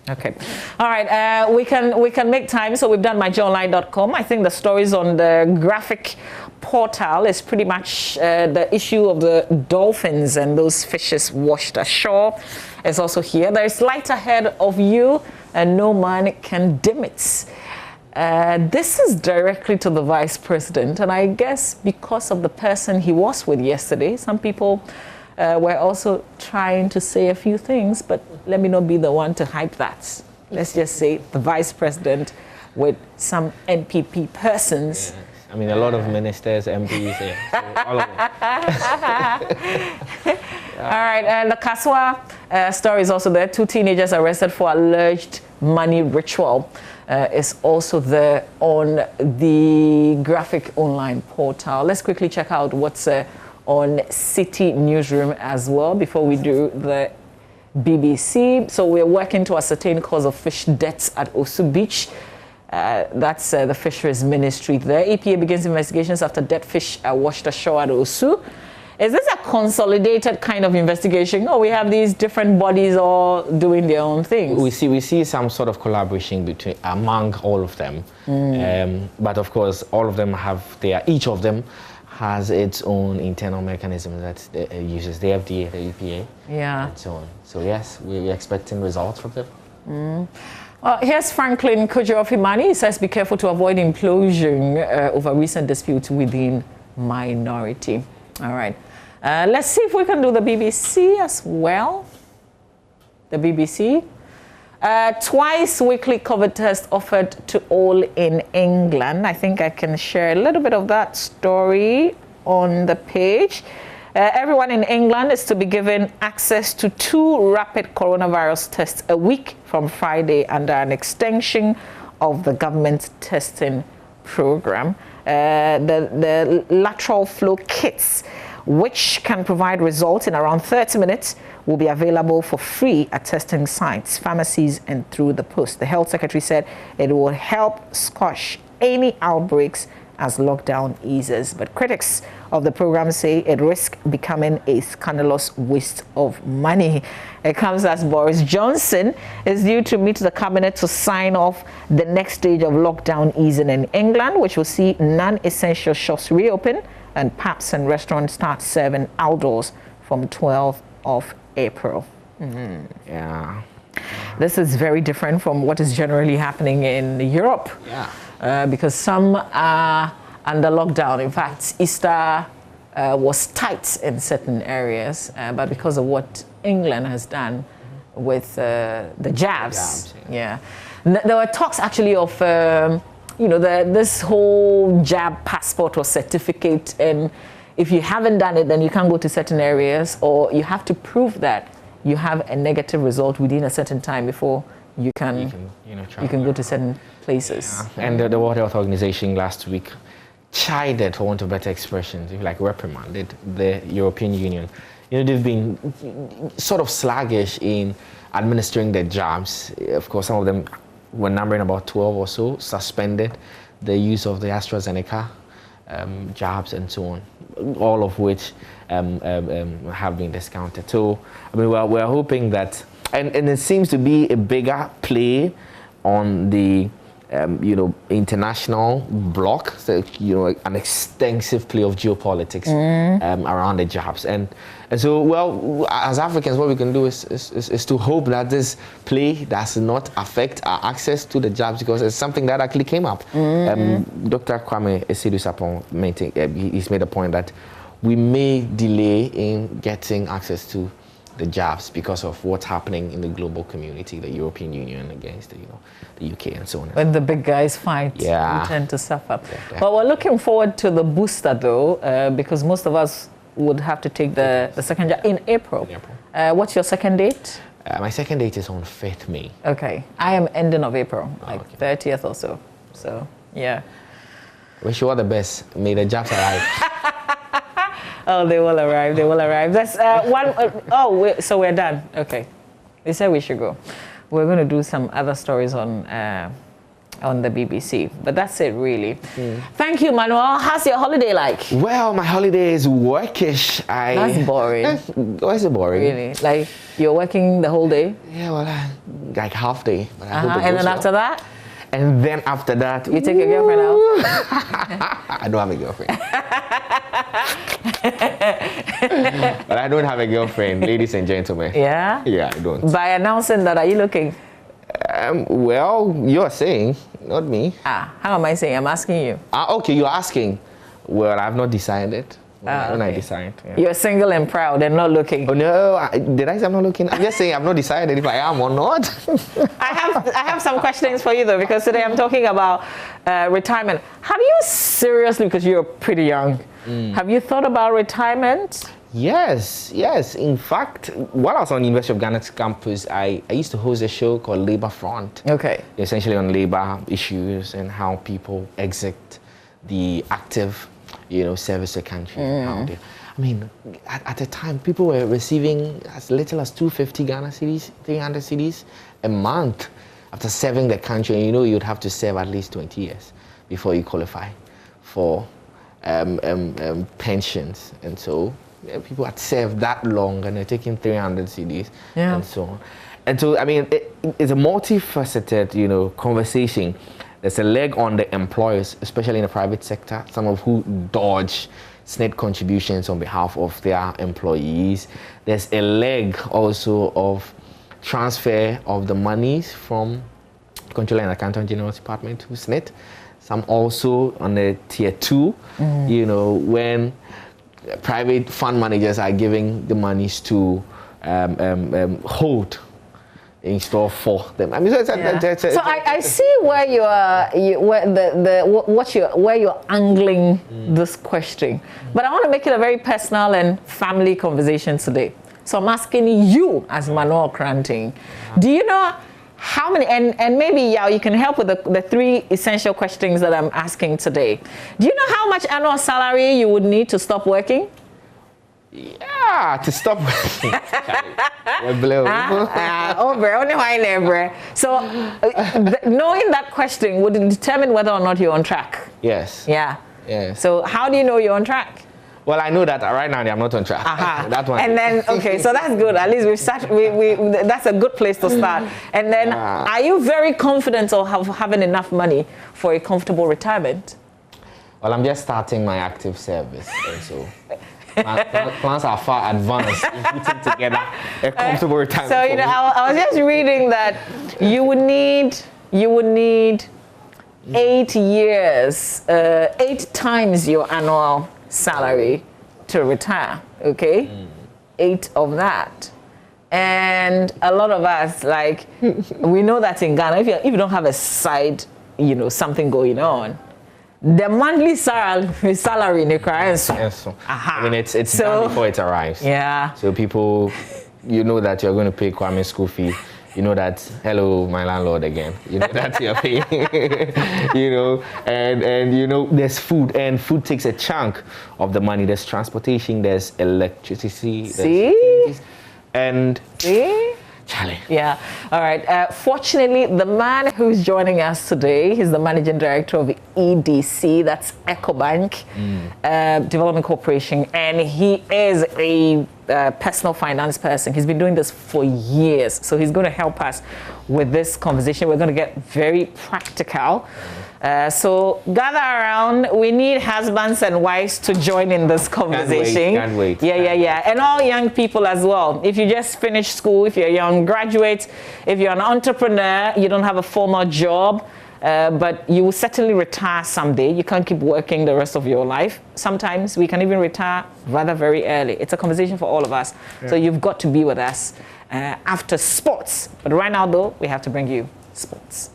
Okay. All right. We can make time. So we've done myjoyonline.com. I think the stories on the graphic portal is pretty much the issue of the dolphins and those fishes washed ashore. Is also here. There is light ahead of you, and no man can dim it. This is directly to the vice president, and I guess because of the person he was with yesterday, some people were also trying to say a few things, but let me not be the one to hype that. Let's just say the vice president with some NPP persons. Yeah. I mean, a lot of ministers, MPs, so all of them. All right, and the Kaswa story is also there. 2 teenagers arrested for alleged money ritual is also there on the graphic online portal. Let's quickly check out what's on City Newsroom as well before we do the BBC. So we're working to ascertain cause of fish deaths at Osu Beach. That's the Fisheries Ministry there. EPA begins investigations after dead fish are washed ashore at Osu. Is this a consolidated kind of investigation? Or we have these different bodies all doing their own things? We see some sort of collaboration among all of them. But of course, all of them each of them has its own internal mechanism that it uses, the FDA, the EPA, and so on. So yes, we're expecting results from them. Well, here's Franklin Kojo-Ofimani. He says, be careful to avoid implosion over recent disputes within minority. All right. Let's see if we can do the BBC as well. The BBC. Twice weekly COVID test offered to all in England. I think I can share a little bit of that story on the page. Everyone in England is to be given access to 2 rapid coronavirus tests a week from Friday under an extension of the government testing program. The lateral flow kits, which can provide results in around 30 minutes, will be available for free at testing sites, pharmacies, and through the post. The health secretary said it will help squash any outbreaks as lockdown eases. But critics of the program say it risks becoming a scandalous waste of money. It comes as Boris Johnson is due to meet the cabinet to sign off the next stage of lockdown easing in England, which will see non-essential shops reopen and pubs and restaurants start serving outdoors from 12th of April. Yeah. This is very different from what is generally happening in Europe. Because some are under lockdown. In fact, Easter was tight in certain areas, but because of what England has done with the jabs. There were talks actually of this whole jab passport or certificate, and if you haven't done it, then you can't go to certain areas, or you have to prove that you have a negative result within a certain time before you can go to certain places. And the World Health Organization last week chided, for want of better expression, like reprimanded the European Union. They've been sort of sluggish in administering the jabs. Of course, some of them were numbering about 12 or so, suspended the use of the AstraZeneca jabs and so on, all of which have been discounted. So, I mean, we're hoping that, and it seems to be a bigger play on the international bloc, so, an extensive play of geopolitics around the jabs. And so, well, as Africans, what we can do is to hope that this play does not affect our access to the jabs, because it's something that actually came up. Dr. Kwame Esidusapon, he's made a point that we may delay in getting access to the jabs because of what's happening in the global community, the European Union against the UK and so on. When the big guys fight, we tend to suffer. But we're looking forward to the booster though, because most of us would have to take the second jab in April. What's your second date? My second date is on 5th May. Okay. I am ending of April, like 30th or so. So, yeah. Wish you all the best. May the jobs arrive. Oh, they will arrive. They will arrive. That's so we're done. Okay. They said we should go. We're going to do some other stories on the BBC, but that's it really. Thank you, Manuel. How's your holiday like? Well, my holiday is workish. That's boring. Why is it boring? Really? Like you're working the whole day? Yeah, well, like half day. But I hope it and goes then after well. that? And then after that, you take your girlfriend out? I don't have a girlfriend. But I don't have a girlfriend, ladies and gentlemen. Yeah? Yeah, I don't. By announcing that, are you looking? Well, you're saying, not me. How am I saying? I'm asking you. Okay, you're asking. Well, I've not decided. When I decide. Yeah. You're single and proud and not looking. Oh no! Did I say I'm not looking? I'm just saying I've not decided if I am or not. I have some questions for you though, because today I'm talking about retirement. Have you seriously, because you're pretty young, have you thought about retirement? Yes. In fact, while I was on the University of Ghana's campus, I used to host a show called Labour Front. Okay. Essentially on labor issues and how people exit the active, service to the country. I mean, at the time, people were receiving as little as 250 Ghana cedis, 300 cedis a month after serving the country. And you'd have to serve at least 20 years before you qualify for pensions. And so people had served that long and they're taking 300 cedis and so on. And so, I mean, it's a multifaceted, conversation. There's a leg on the employers, especially in the private sector, some of who dodge SNIT contributions on behalf of their employees. There's a leg also of transfer of the monies from Controller and Accountant General Department to SNIT. Some also on the tier 2, when private fund managers are giving the monies to hold in store for them. I mean, so I see where you're angling this question, but I want to make it a very personal and family conversation today. So I'm asking you, as Manuel Kranting, do you know how many? And maybe you can help with the 3 essential questions that I'm asking today. Do you know how much annual salary you would need to stop working? Yeah, to stop working. So, knowing that question would determine whether or not you're on track. Yes. Yeah. Yes. So, how do you know you're on track? Well, I know that right now I'm not on track. That one. And then, okay, so that's good. At least that's a good place to start. And then, are you very confident of having enough money for a comfortable retirement? Well, I'm just starting my active service, and so plans are far advanced in putting together a comfortable retirement. So I was just reading that you would need 8 years, 8 times your annual salary to retire. Okay, 8 of that. And a lot of us, we know that in Ghana, if you don't have a side, something going on, the monthly salary in the currency. Yes. I mean, it's done before it arrives. Yeah. So people, that you're going to pay Kwame's school fee. You know that, hello, my landlord again. You know that you're paying. and there's food, and food takes a chunk of the money. There's transportation, there's electricity. Charlie. Yeah. All right. Fortunately, the man who's joining us today, he's the managing director of EDC, that's EcoBank Development Corporation, and he is a personal finance person. He's been doing this for years, so he's going to help us with this conversation. We're going to get very practical. So gather around. We need husbands and wives to join in this conversation. Can't wait. Yeah. And all young people as well. If you just finished school, if you're a young graduate, if you're an entrepreneur, you don't have a formal job, but you will certainly retire someday. You can't keep working the rest of your life. Sometimes we can even retire rather very early. It's a conversation for all of us. Yeah. So you've got to be with us after sports. But right now, though, we have to bring you sports.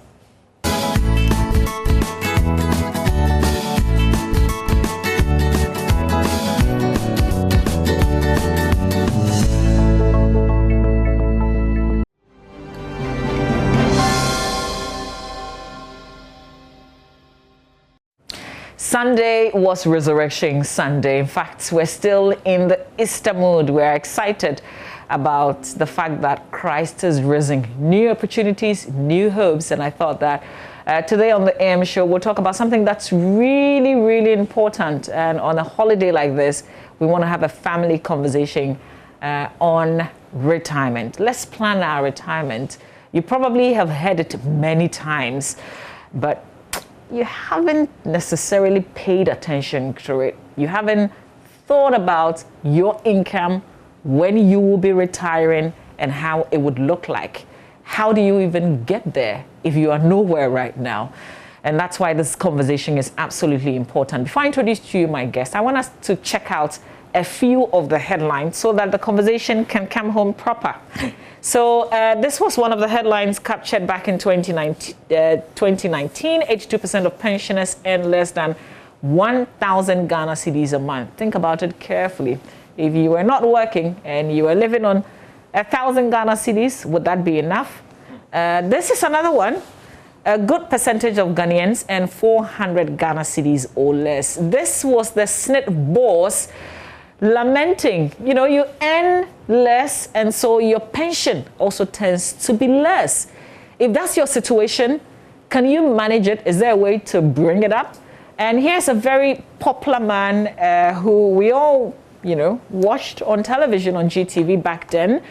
Sunday was Resurrection Sunday. In fact, we're still in the Easter mood. We're excited about the fact that Christ is risen. New opportunities, new hopes. And I thought that today on the AM show, we'll talk about something that's really, really important. And on a holiday like this, we want to have a family conversation on retirement. Let's plan our retirement. You probably have heard it many times, but you haven't necessarily paid attention to it. You haven't thought about your income, when you will be retiring, and how it would look like. How do you even get there if you are nowhere right now? And that's why this conversation is absolutely important. Before I introduce to you my guest, I want us to check out a few of the headlines so that the conversation can come home proper. So this was one of the headlines captured back in 2019. 82% of pensioners earn less than 1,000 Ghana cedis a month. Think about it carefully. If you were not working and you were living on 1,000 Ghana cedis, would that be enough? This is another one. A good percentage of Ghanaians earn 400 Ghana cedis or less. This was the SNIT boss lamenting, you earn less, and so your pension also tends to be less. If that's your situation, can you manage it? Is there a way to bring it up? And here's a very popular man who we all, watched on television on GTV back then,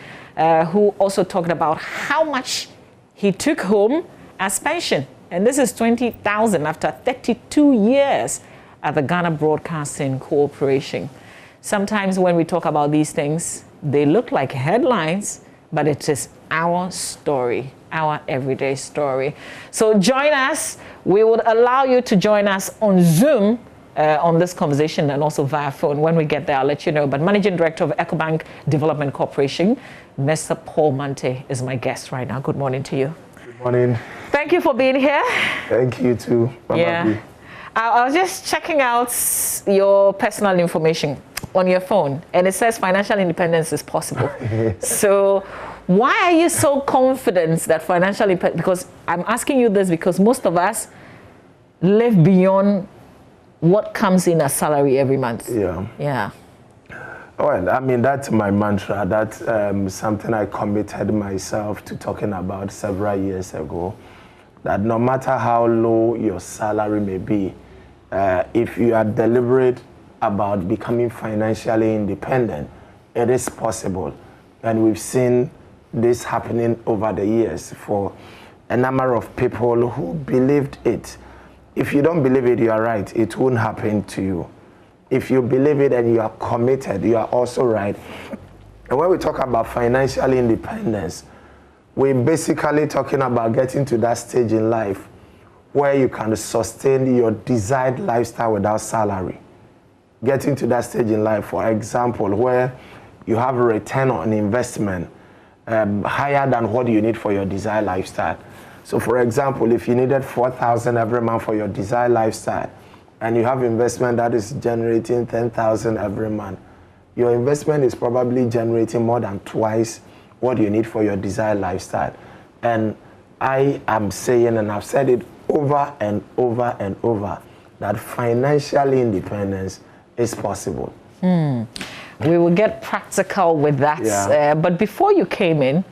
who also talked about how much he took home as pension. And this is 20,000 after 32 years at the Ghana Broadcasting Corporation. Sometimes when we talk about these things, they look like headlines, but it is our story, our everyday story. So join us. We would allow you to join us on Zoom on this conversation and also via phone. When we get there, I'll let you know. But Managing Director of EcoBank Development Corporation, Mr. Paul Mante, is my guest right now. Good morning to you. Good morning. Thank you for being here. Thank you too. Yeah. I was just checking out your personal information on your phone, and it says financial independence is possible. So why are you so confident that financial independence? Because I'm asking you this because most of us live beyond what comes in as salary every month. Yeah. Well, I mean, that's my mantra. That's something I committed myself to talking about several years ago, that no matter how low your salary may be, if you are deliberate about becoming financially independent, it is possible. And we've seen this happening over the years for a number of people who believed it. If you don't believe it, you are right. It won't happen to you. If you believe it and you are committed, you are also right. And when we talk about financial independence, we're basically talking about getting to that stage in life where you can sustain your desired lifestyle without salary. Getting to that stage in life, for example, where you have a return on investment higher than what you need for your desired lifestyle. So for example, if you needed 4,000 every month for your desired lifestyle, and you have investment that is generating 10,000 every month, your investment is probably generating more than twice what you need for your desired lifestyle. And I am saying, and I've said it over and over and over, that financial independence is possible. We will get practical with that. Yeah. But before you came in,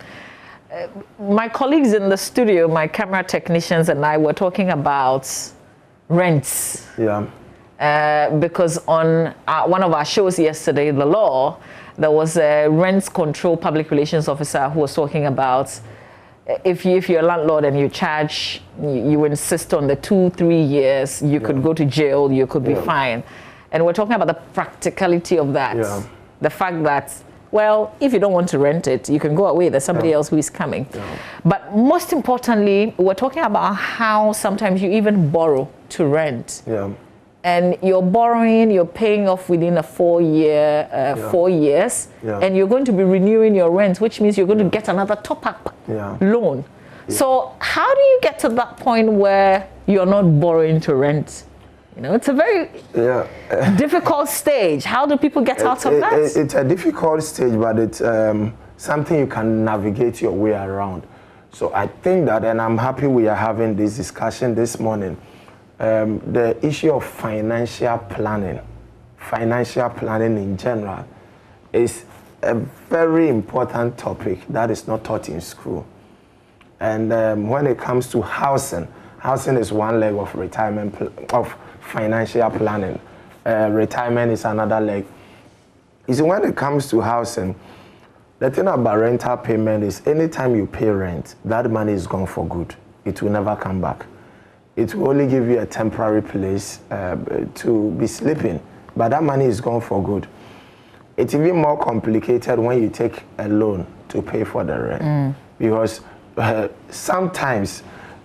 my colleagues in the studio, my camera technicians and I were talking about rents. Yeah. Because on one of our shows yesterday, The Law, there was a rents control public relations officer who was talking about if you're a landlord and you charge, you insist on the 2-3 years, you could go to jail, you could be fined. And we're talking about the practicality of that. The fact that, well, if you don't want to rent it, you can go away. There's somebody else who is coming. But most importantly, we're talking about how sometimes you even borrow to rent. And you're borrowing, you're paying off within a 4 years, and you're going to be renewing your rent, which means you're going to get another top-up loan. So how do you get to that point where you're not borrowing to rent? It's a very difficult stage. How do people get out of that? It's a difficult stage, but it's something you can navigate your way around. So I think that, and I'm happy we are having this discussion this morning, the issue of financial planning in general is a very important topic that is not taught in school. And when it comes to housing is one leg of of financial planning. Retirement is another leg. You see, when it comes to housing, the thing about rental payment is anytime you pay rent, that money is gone for good. It will never come back. It will only give you a temporary place to be sleeping, but that money is gone for good. It's even more complicated when you take a loan to pay for the rent, because sometimes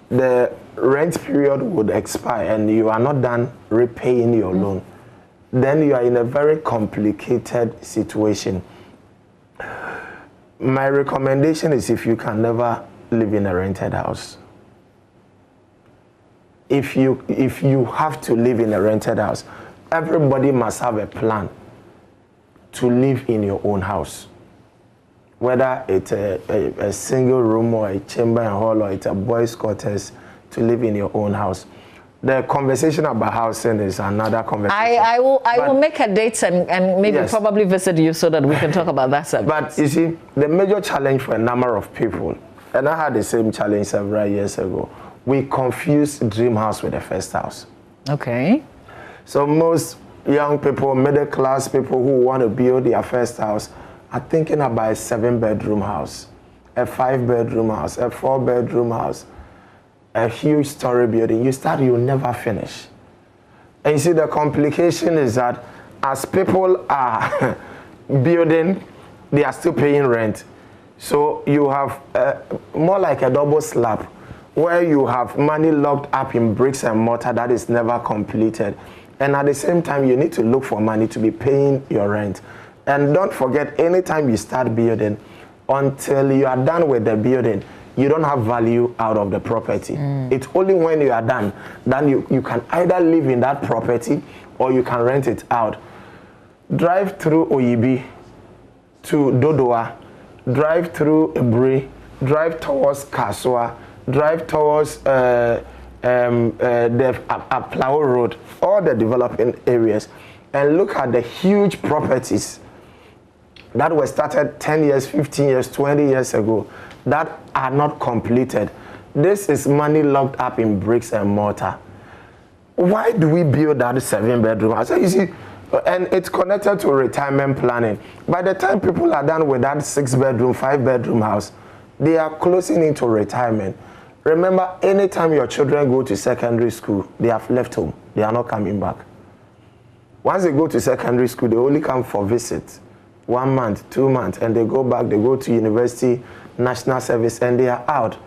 the rent period would expire and you are not done repaying your loan. Then you are in a very complicated situation. My recommendation is, if you can never live in a rented house, if you have to live in a rented house, everybody must have a plan to live in your own house. Whether it's a single room or a chamber and hall, or it's a boys' quarters, to live in your own house. The conversation about housing is another conversation. I will make a date and maybe probably visit you so that we can talk about that subject. But you see, the major challenge for a number of people, and I had the same challenge several years ago, we confuse dream house with the first house. Okay. So most young people, middle class people who want to build their first house are thinking about a 7-bedroom house, a 5-bedroom house, a 4-bedroom house, a huge story building. You start, you'll never finish. And you see, the complication is that as people are building, they are still paying rent. So you have more like a double slab, where you have money locked up in bricks and mortar that is never completed. And at the same time, you need to look for money to be paying your rent. And don't forget, anytime you start building, until you are done with the building, you don't have value out of the property. It's only when you are done, then you can either live in that property or you can rent it out. Drive through Oyibi to Dodoa, drive through Ibri, drive towards Kasua, drive towards the Aplao Road, all the developing areas, and look at the huge properties that were started 10 years, 15 years, 20 years ago that are not completed. This is money locked up in bricks and mortar. Why do we build that 7-bedroom house? You see, and it's connected to retirement planning. By the time people are done with that 6-bedroom, 5-bedroom house, they are closing into retirement. Remember, anytime your children go to secondary school, they have left home. They are not coming back. Once they go to secondary school, they only come for visits. 1 month, 2 months, and they go back, they go to university, national service, and they are out.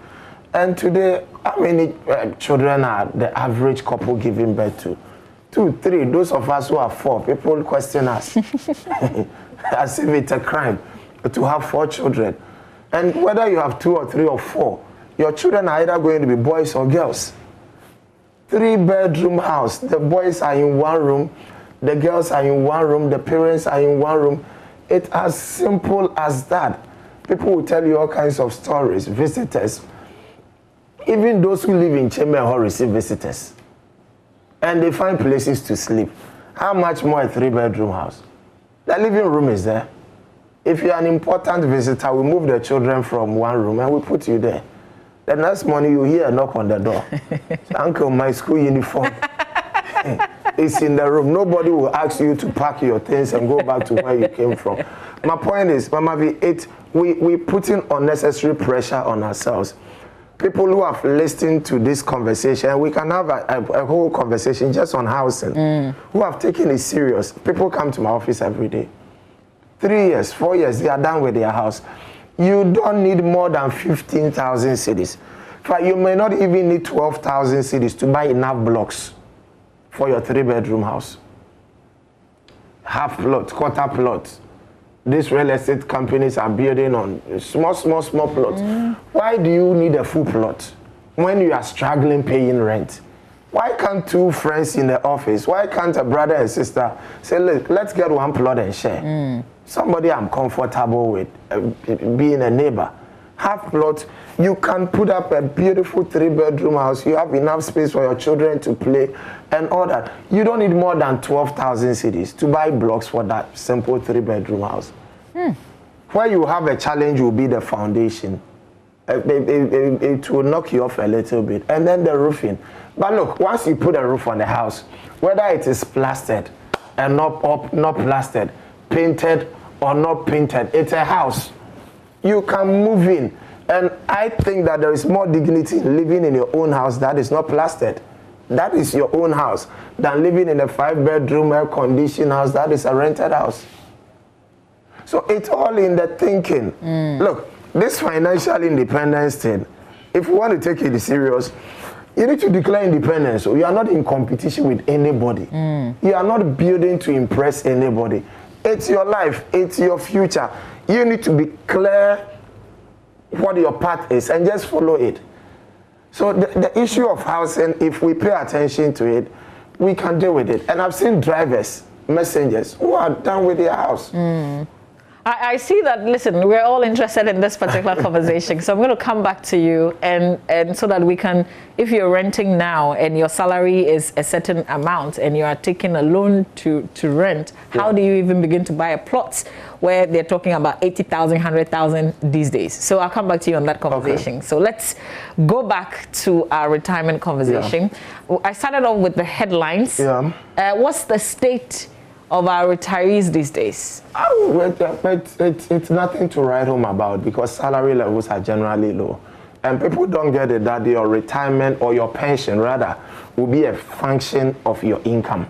And today, how many children are the average couple giving birth to? 2, 3. Those of us who are 4, people question us as if it's a crime to have 4 children. And whether you have 2 or 3 or 4, your children are either going to be boys or girls. 3-bedroom house, the boys are in 1 room, the girls are in 1 room, the parents are in 1 room. It's as simple as that. People will tell you all kinds of stories, visitors. Even those who live in Chamber Hall receive visitors. And they find places to sleep. How much more a 3-bedroom house? The living room is there. If you're an important visitor, we move the children from 1 room and we put you there. The next morning you hear a knock on the door. Uncle, my school uniform is in the room. Nobody will ask you to pack your things and go back to where you came from. My point is, Mama V, we putting unnecessary pressure on ourselves. People who have listened to this conversation, we can have a whole conversation just on housing, who have taken it serious. People come to my office every day. 3 years, 4 years, they are done with their house. You don't need more than 15,000 cedis. You may not even need 12,000 cedis to buy enough blocks for your 3-bedroom house. Half plot, quarter plot. These real estate companies are building on small plots. Why do you need a full plot when you are struggling paying rent? Why can't 2 friends in the office, why can't a brother and sister say, look, let's get 1 plot and share? Somebody I'm comfortable with, being a neighbor. have plots. You can put up a beautiful 3-bedroom house. You have enough space for your children to play and all that. You don't need more than 12,000 cedis to buy blocks for that simple 3-bedroom house. Where you have a challenge will be the foundation. It will knock you off a little bit. And then the roofing. But look, once you put a roof on the house, whether it is plastered and not plastered, painted or not painted, it's a house. You can move in. And I think that there is more dignity in living in your own house that is not plastered. That is your own house, than living in a 5-bedroom air-conditioned house that is a rented house. So it's all in the thinking. Look, this financial independence thing, if you want to take it serious, you need to declare independence. So you are not in competition with anybody. You are not building to impress anybody. It's your life. It's your future. You need to be clear what your path is and just follow it. So the issue of housing, if we pay attention to it, we can deal with it. And I've seen drivers, messengers, who are done with their house. I see that, listen, we're all interested in this particular conversation, so I'm going to come back to you and so that we can, if you're renting now and your salary is a certain amount and you are taking a loan to rent, how do you even begin to buy a plot where they're talking about 80,000, 100,000 these days? So I'll come back to you on that conversation. Okay. So let's go back to our retirement conversation. I started off with the headlines. What's the state of our retirees these days? It's nothing to write home about because salary levels are generally low. And people don't get it that your retirement or your pension rather will be a function of your income.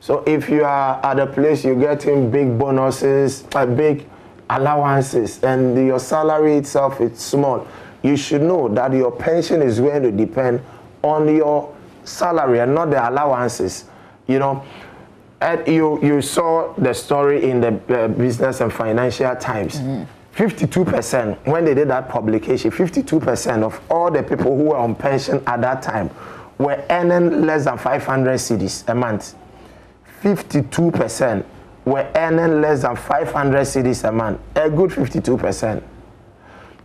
So if you are at a place you're getting big bonuses, big allowances, and your salary itself is small, you should know that your pension is going to depend on your salary and not the allowances. You know, you saw the story in the Business and Financial Times. 52%, when they did that publication, 52% of all the people who were on pension at that time were earning less than 500 cedis a month. 52% were earning less than 500 cedis a month. A good 52%.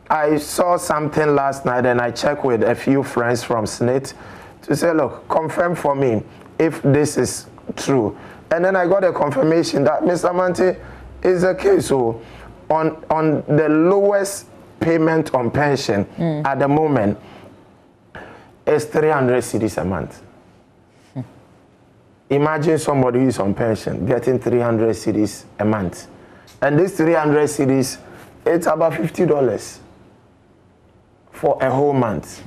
I saw something last night and I checked with a few friends from SNIT to say, look, confirm for me if this is true. And then I got a confirmation that Mr. Mante is the case. So on the lowest payment on pension at the moment is 300 cedis a month. Imagine somebody who is on pension getting 300 cedis a month. And this 300 cedis, it's about $50 for a whole month.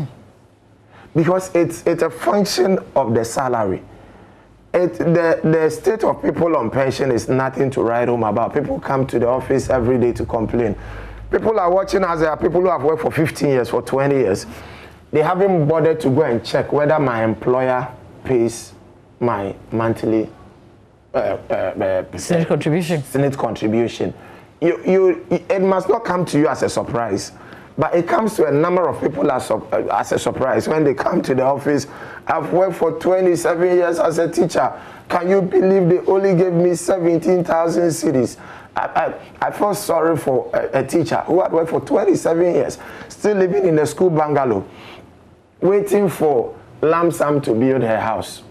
Because it's a function of the salary. The state of people on pension is nothing to write home about. People come to the office every day to complain. People are watching us. There are people who have worked for 15 years, for 20 years. They haven't bothered to go and check whether my employer pays my monthly Senate contribution. Senate contribution. It must not come to you as a surprise. But it comes to a number of people as a surprise when they come to the office. I've worked for 27 years as a teacher. Can you believe they only gave me 17,000 cedis? I felt sorry for a teacher who had worked for 27 years, still living in a school bungalow, waiting for lump sum to build her house.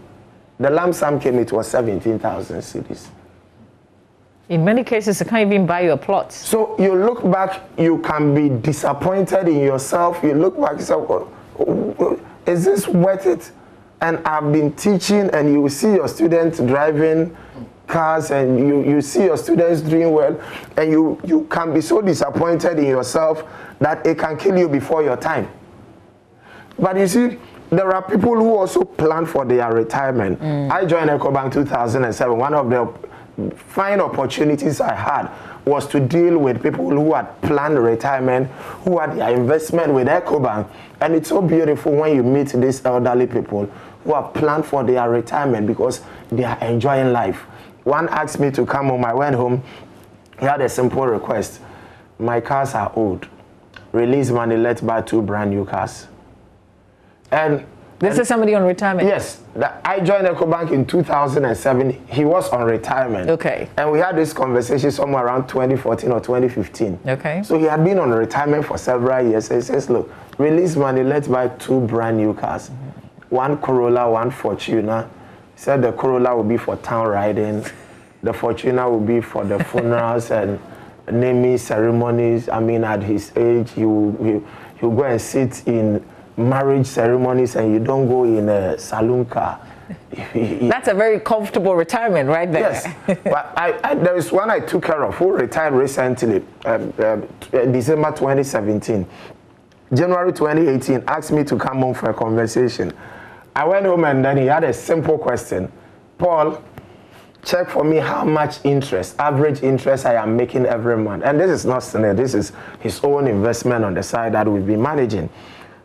The lump sum came, it was 17,000 cedis. In many cases, it can't even buy you a plot. So you look back, you can be disappointed in yourself. You look back and say, oh, is this worth it? And I've been teaching, and you see your students driving cars, and you see your students doing well, and you can be so disappointed in yourself that it can kill you before your time. But you see, there are people who also plan for their retirement. I joined EcoBank 2007. One of the fine opportunities I had was to deal with people who had planned retirement, who had their investment with EcoBank. And it's so beautiful when you meet these elderly people who have planned for their retirement because they are enjoying life. One asked me to come home. I went home. He had a simple request. My cars are old. Release money, let's buy 2 brand new cars. And This is somebody on retirement? Yes. I joined EcoBank in 2007. He was on retirement. Okay. And we had this conversation somewhere around 2014 or 2015. Okay. So he had been on retirement for several years. So he says, look, release money, let's buy 2 brand new cars. One Corolla, one Fortuner. He said the Corolla will be for town riding. The Fortuner will be for the funerals and naming ceremonies. I mean, at his age, he'll go and sit in marriage ceremonies, and you don't go in a saloon car. That's a very comfortable retirement right there. Yes. But there is one I took care of who retired recently, December 2017. January 2018, asked me to come home for a conversation. I went home and then he had a simple question. Paul, check for me how much interest, average interest I am making every month. And this is not Senate, this is his own investment on the side that we've been managing.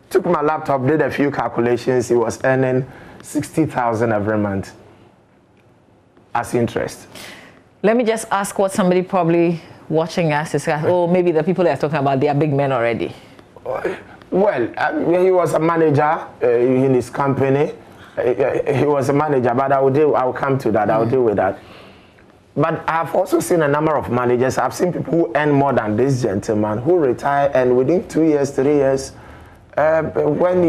Took my laptop, did a few calculations. He was earning 60,000 every month as interest. Let me just ask what somebody probably watching us is, oh, maybe the people they are talking about, they are big men already. Well, he was a manager in his company. He was a manager, but I'll come to that. I'll deal with that. But I've also seen a number of managers. I've seen people who earn more than this gentleman who retire, and within 2 years, 3 years, when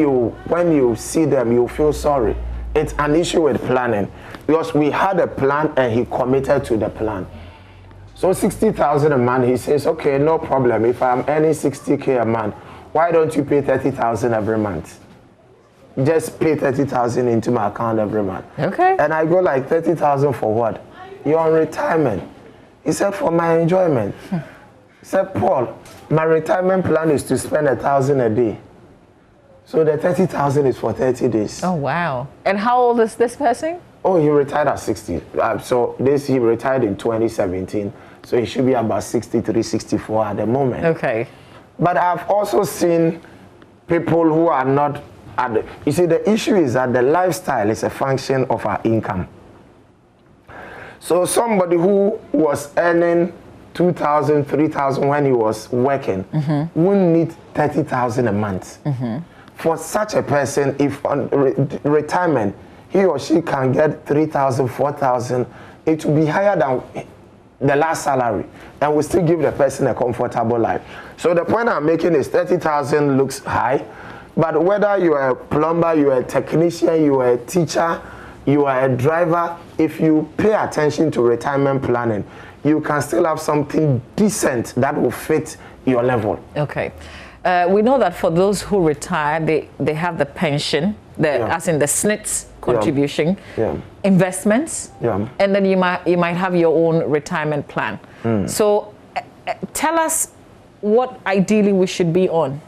you see them, you feel sorry. It's an issue with planning, because we had a plan and he committed to the plan. So 60,000 a month, he says, okay, no problem. If I'm earning 60K a month, why don't you pay 30,000 every month? Just pay 30,000 into my account every month. Okay. And I go like, 30,000 for what? You're on retirement. He said, for my enjoyment. He said, Paul, my retirement plan is to spend 1,000 a day. So the 30,000 is for 30 days. Oh, wow. And how old is this person? Oh, he retired at 60. He retired in 2017. So he should be about 63, 64 at the moment. Okay. But I've also seen people who are not at the, you see, the issue is that the lifestyle is a function of our income. So somebody who was earning 2,000, 3,000 when he was working wouldn't need 30,000 a month. For such a person, if on retirement, he or she can get 3,000, 4,000, it will be higher than the last salary, and we still give the person a comfortable life. So the point I'm making is 30,000 looks high, but whether you are a plumber, you are a technician, you are a teacher, you are a driver, if you pay attention to retirement planning, you can still have something decent that will fit your level. Okay. We know that for those who retire, they have the pension, as in the SNITS contribution, investments, and then you might have your own retirement plan. So tell us what ideally we should be on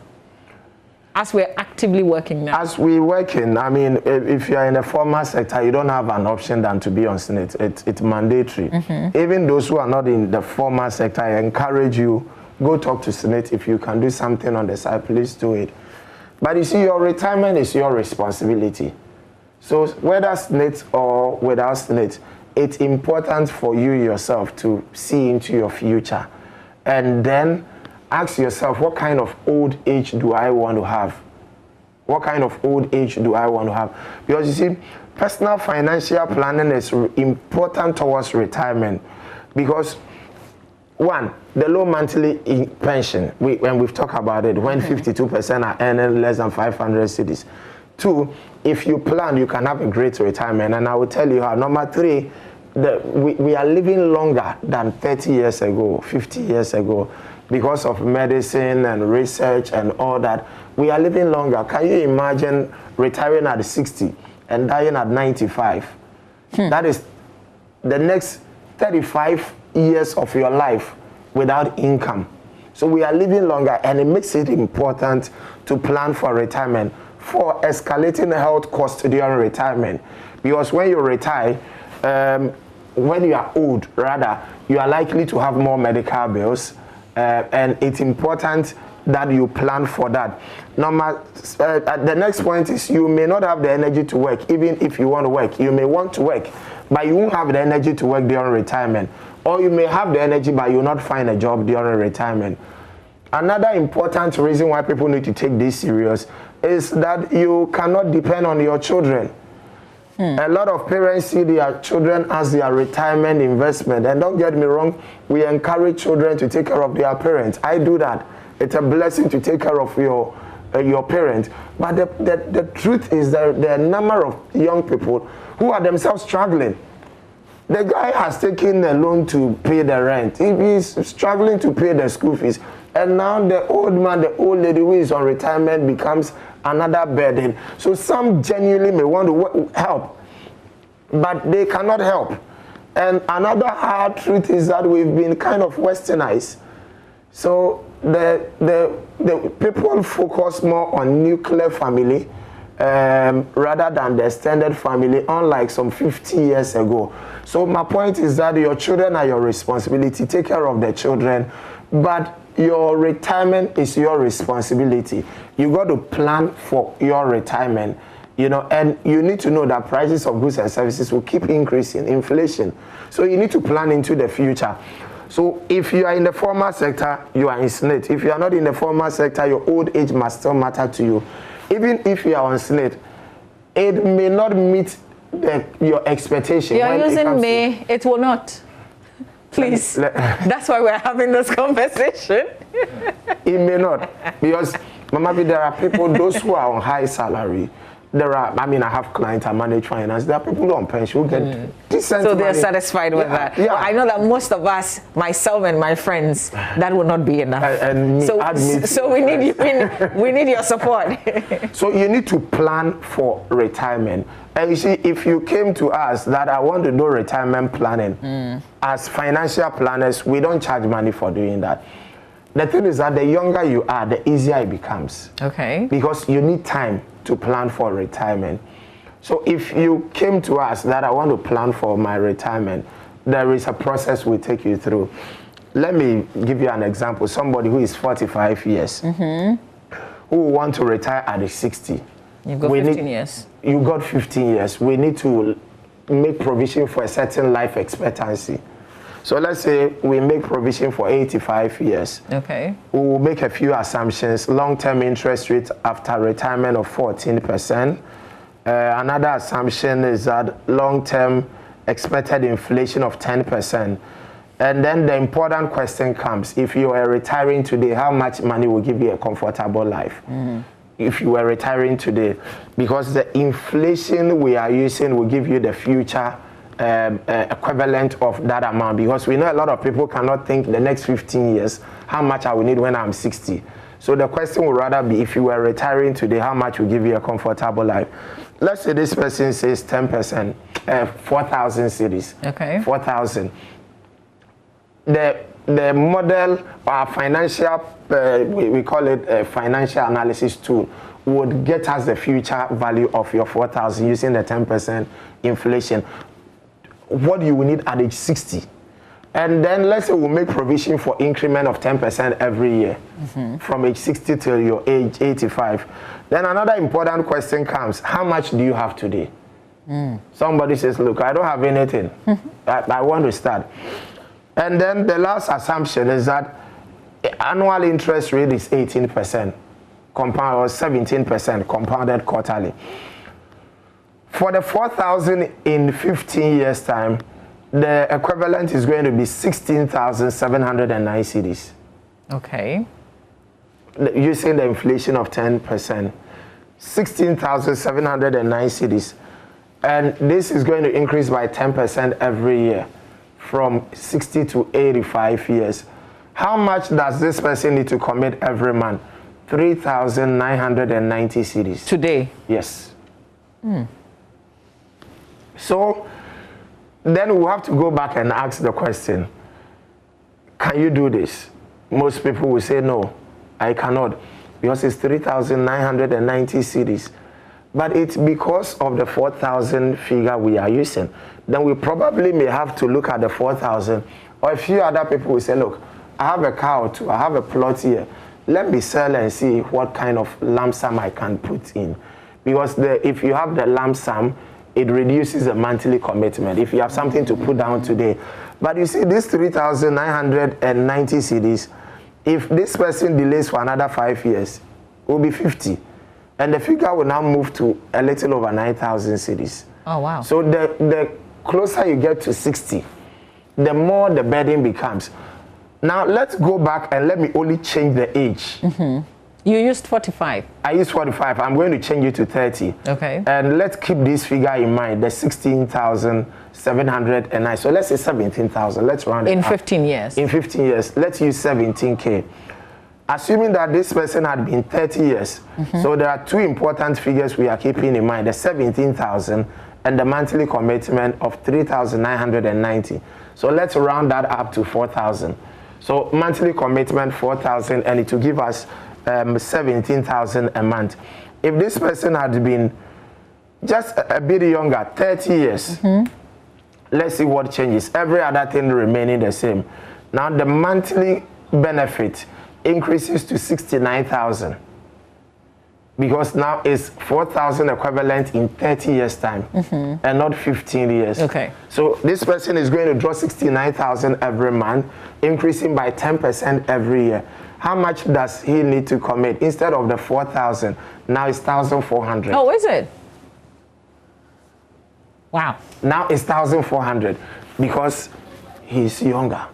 as we're actively working now. As we're working, I mean, if you're in the formal sector, you don't have an option than to be on SNIT. It's mandatory. Even those who are not in the formal sector, I encourage you, go talk to SNIT. If you can do something on the side, please do it. But you see, your retirement is your responsibility. So whether SNIT or without SNIT, it's important for you yourself to see into your future. And then ask yourself, what kind of old age do I want to have? What kind of old age do I want to have? Because you see, personal financial planning is important towards retirement. Because one, the low monthly pension, when we've talked about it, when 52% are earning less than 500 cedis. Two, if you plan, you can have a great retirement. And I will tell you how. Number three, we are living longer than 30 years ago, 50 years ago, because of medicine and research and all that. We are living longer. Can you imagine retiring at 60 and dying at 95? That is the next 35 years of your life without income. So we are living longer, and it makes it important to plan for retirement, for escalating health costs during retirement. Because when you retire, when you are old, rather, you are likely to have more medical bills, and it's important that you plan for that. The next point is you may not have the energy to work, even if you want to work. You may want to work, but you won't have the energy to work during retirement. Or you may have the energy, but you will not find a job during retirement. Another important reason why people need to take this serious, is that you cannot depend on your children. A lot of parents see their children as their retirement investment. And don't get me wrong, we encourage children to take care of their parents. I do that. It's a blessing to take care of your parents. But the truth is that there are a number of young people who are themselves struggling. The guy has taken a loan to pay the rent. He's struggling to pay the school fees. And now the old man, the old lady who is on retirement becomes another burden. So some genuinely may want to help, but they cannot help. And another hard truth is that we've been kind of westernized. So the people focus more on nuclear family rather than the extended family, unlike some 50 years ago. So my point is that your children are your responsibility. Take care of the children, but your retirement is your responsibility. You got to plan for your retirement, you know, and you need to know that prices of goods and services will keep increasing, inflation. So you need to plan into the future. So if you are in the formal sector, you are in SNIT. If you are not in the formal sector, your old age must still matter to you. Even if you are on SNIT, it may not meet your expectation. You are using may, it will not. Please. That's why we're having this conversation. It may not. Because, Mama, there are people, those who are on high salary, there are, I mean, I have clients, I manage finance, there are people on pension who get decent So they're money. satisfied with that. Yeah. Well, I know that most of us, myself and my friends, that will not be enough. So we need your support. So you need to plan for retirement. And you see, if you came to us that I want to do retirement planning, as financial planners, we don't charge money for doing that. The thing is that the younger you are, the easier it becomes. Okay. Because you need time to plan for retirement. So if you came to us that I want to plan for my retirement, there is a process we take you through. Let me give you an example. Somebody who is 45 years, who want to retire at 60. You've got 15 years. You got 15 years. We need to make provision for a certain life expectancy. So let's say we make provision for 85 years. Okay. We will make a few assumptions. Long-term interest rate after retirement of 14%. Another assumption is that long-term expected inflation of 10%. And then the important question comes, if you are retiring today, how much money will give you a comfortable life? If you were retiring today, because the inflation we are using will give you the future equivalent of that amount, because we know a lot of people cannot think the next 15 years, how much I will need when I'm 60. So the question would rather be, if you were retiring today, how much will give you a comfortable life? Let's say this person says 10%, 4,000 cedis. Okay. 4,000. The model, our financial, we call it a financial analysis tool, would get us the future value of your 4,000 using the 10% inflation. What you will need at age 60. And then let's say we'll make provision for increment of 10% every year from age 60 till your age 85. Then another important question comes, how much do you have today? Somebody says, look, I don't have anything. I want to start. And then the last assumption is that annual interest rate is 18%, compound, or 17% compounded quarterly. For the 4,000 in 15 years' time, the equivalent is going to be 16,709 cedis. Okay. Using the inflation of 10%, 16,709 cedis. And this is going to increase by 10% every year from 60 to 85 years. How much does this person need to commit every month? 3,990 cedis. Today? Yes. So then we'll have to go back and ask the question, can you do this? Most people will say, no, I cannot, because it's 3,990 cedis. But it's because of the 4,000 figure we are using. Then we probably may have to look at the 4,000, or a few other people will say, look, I have a car or two, I have a plot here. Let me sell and see what kind of lump sum I can put in. Because if you have the lump sum, it reduces the monthly commitment if you have something to put down today. But you see, this 3,990 cedis, if this person delays for another 5 years, it will be 50. And the figure will now move to a little over 9,000 cedis. Oh, wow. So the closer you get to 60, the more the burden becomes. Now, let's go back and let me only change the age. You used 45. I used 45. I'm going to change it to 30. Okay. And let's keep this figure in mind, the 16,709. So let's say 17,000. Let's round it in up. 15 years. In 15 years. Let's use 17K. Assuming that this person had been 30 years. So there are two important figures we are keeping in mind, the 17,000 and the monthly commitment of 3,990. So let's round that up to 4,000. So monthly commitment 4,000, and it will give us 17,000 a month. If this person had been just a bit younger, 30 years, let's see what changes. Every other thing remaining the same. Now the monthly benefit increases to 69,000 because now it's 4,000 equivalent in 30 years time and not 15 years. Okay. So this person is going to draw 69,000 every month, increasing by 10% every year. How much does he need to commit? Instead of the 4,000, now it's 1,400. Oh, is it? Wow. Now it's 1,400 because he's younger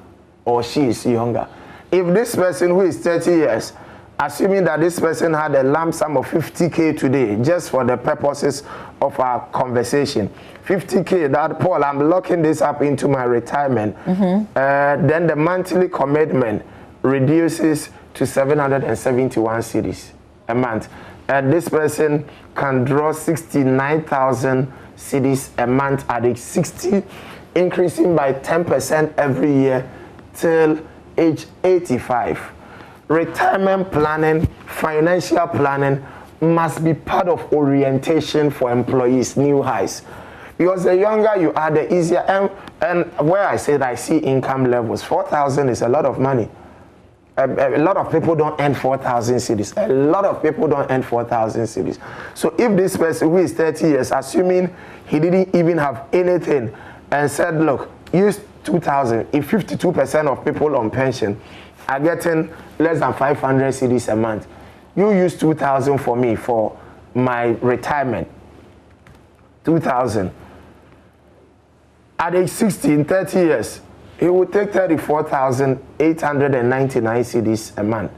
or she is younger. If this person who is 30 years, assuming that this person had a lump sum of 50K today, just for the purposes of our conversation, 50K, that Paul, I'm locking this up into my retirement, then the monthly commitment reduces to 771 cedis a month. And this person can draw 69,000 cedis a month at age 60, increasing by 10% every year till age 85. Retirement planning, financial planning must be part of orientation for employees, new highs. Because the younger you are, the easier. And where I said I see income levels, 4,000 is a lot of money. A lot of people don't earn 4,000 cedis. A lot of people don't earn 4,000 cedis. So if this person who is 30 years, assuming he didn't even have anything, and said, look, use 2,000. If 52% of people on pension are getting less than 500 cedis a month, you use 2,000 for me for my retirement. 2,000. At age 60, in 30 years, he would take 34,899 cedis a month,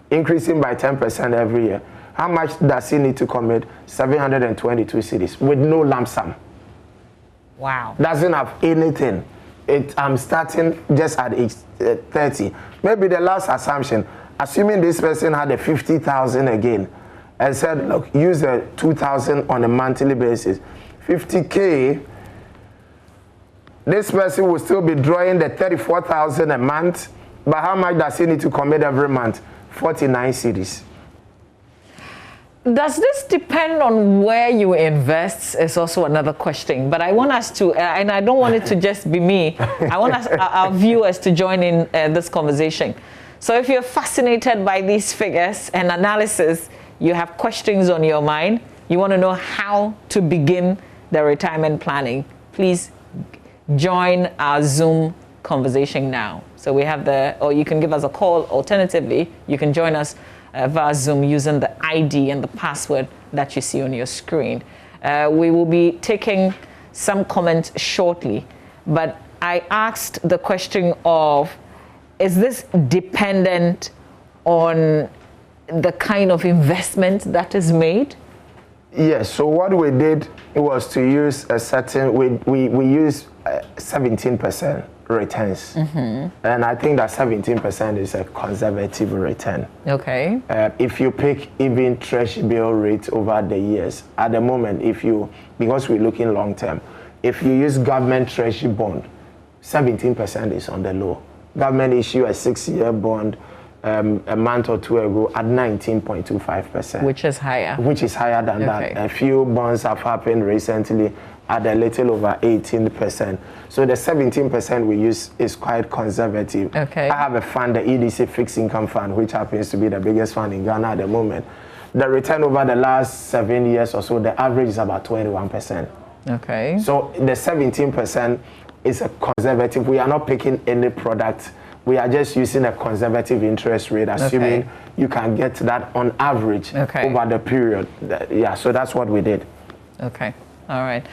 increasing by 10% every year. How much does he need to commit? 722 cedis with no lump sum. Wow. Doesn't have anything. I'm starting just at age 30. Maybe the last assumption, assuming this person had a 50,000 again, and said, look, use the 2,000 on a monthly basis. 50K, this person will still be drawing the 34,000 a month, but how much does he need to commit every month? 49 cedis. Does this depend on where you invest is also another question. But I want us to, and I don't want it to just be me, I want us, our viewers to join in this conversation. So if you're fascinated by these figures and analysis, you have questions on your mind, you want to know how to begin the retirement planning, please join our Zoom conversation now. So we have or you can give us a call. Alternatively, you can join us via Zoom using the ID and the password that you see on your screen. We will be taking some comments shortly, but I asked the question of, is this dependent on the kind of investment that is made? Yes, so what we did was to use a certain, we use 17% returns. And I think that 17% is a conservative return. Okay. If you pick even treasury bill rates over the years, at the moment, because we're looking long term, if you use government treasury bond, 17% is on the low. Government issue a 6-year bond a month or two ago at 19.25%. Which is higher. Which is higher than that. A few bonds have happened recently at a little over 18%. So the 17% we use is quite conservative. Okay. I have a fund, the EDC Fixed Income Fund, which happens to be the biggest fund in Ghana at the moment. The return over the last 7 years or so, the average is about 21%. Okay. So the 17% is a conservative. We are not picking any product. We are just using a conservative interest rate, assuming you can get that on average over the period. Yeah, so that's what we did. Okay, all right.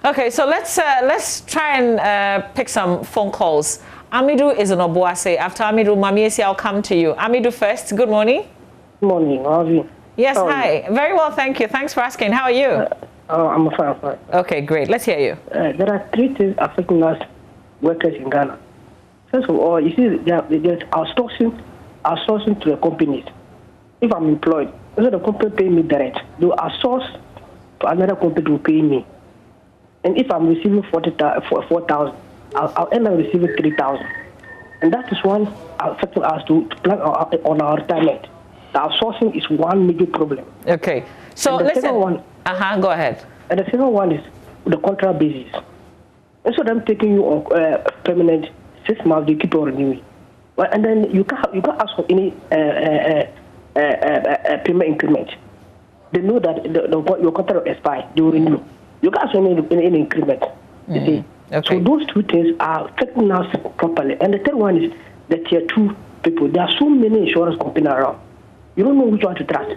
Okay, so let's try and pick some phone calls. Amidu is in Obuase. After Amidu, Mamiesi, I'll come to you. Amidu first. Good morning. Good morning. How are you? Yes, hi. Very well, thank you. Thanks for asking. How are you? I'm fine. Okay, great. Let's hear you. There are 3 things affecting us workers in Ghana. First of all, you see, there's outsourcing to the companies. If I'm employed, instead of the company pay me direct, they will outsource to another company to pay me. And if I'm receiving 4,000, I'll end up receiving 3,000. And that is one affecting us to plan on our retirement. The outsourcing is one major problem. Okay. So listen. Go ahead. And the second one is the contract basis. Instead of them taking you on permanent 6 months, they keep on renewing. And then you can't ask for any payment increment. They know that your contract will expire. They will renew. You can't ask for any increment. You see? Okay. So those 2 things are affecting us properly. And the third one is the tier 2 people. There are so many insurance companies around. You don't know which one to trust.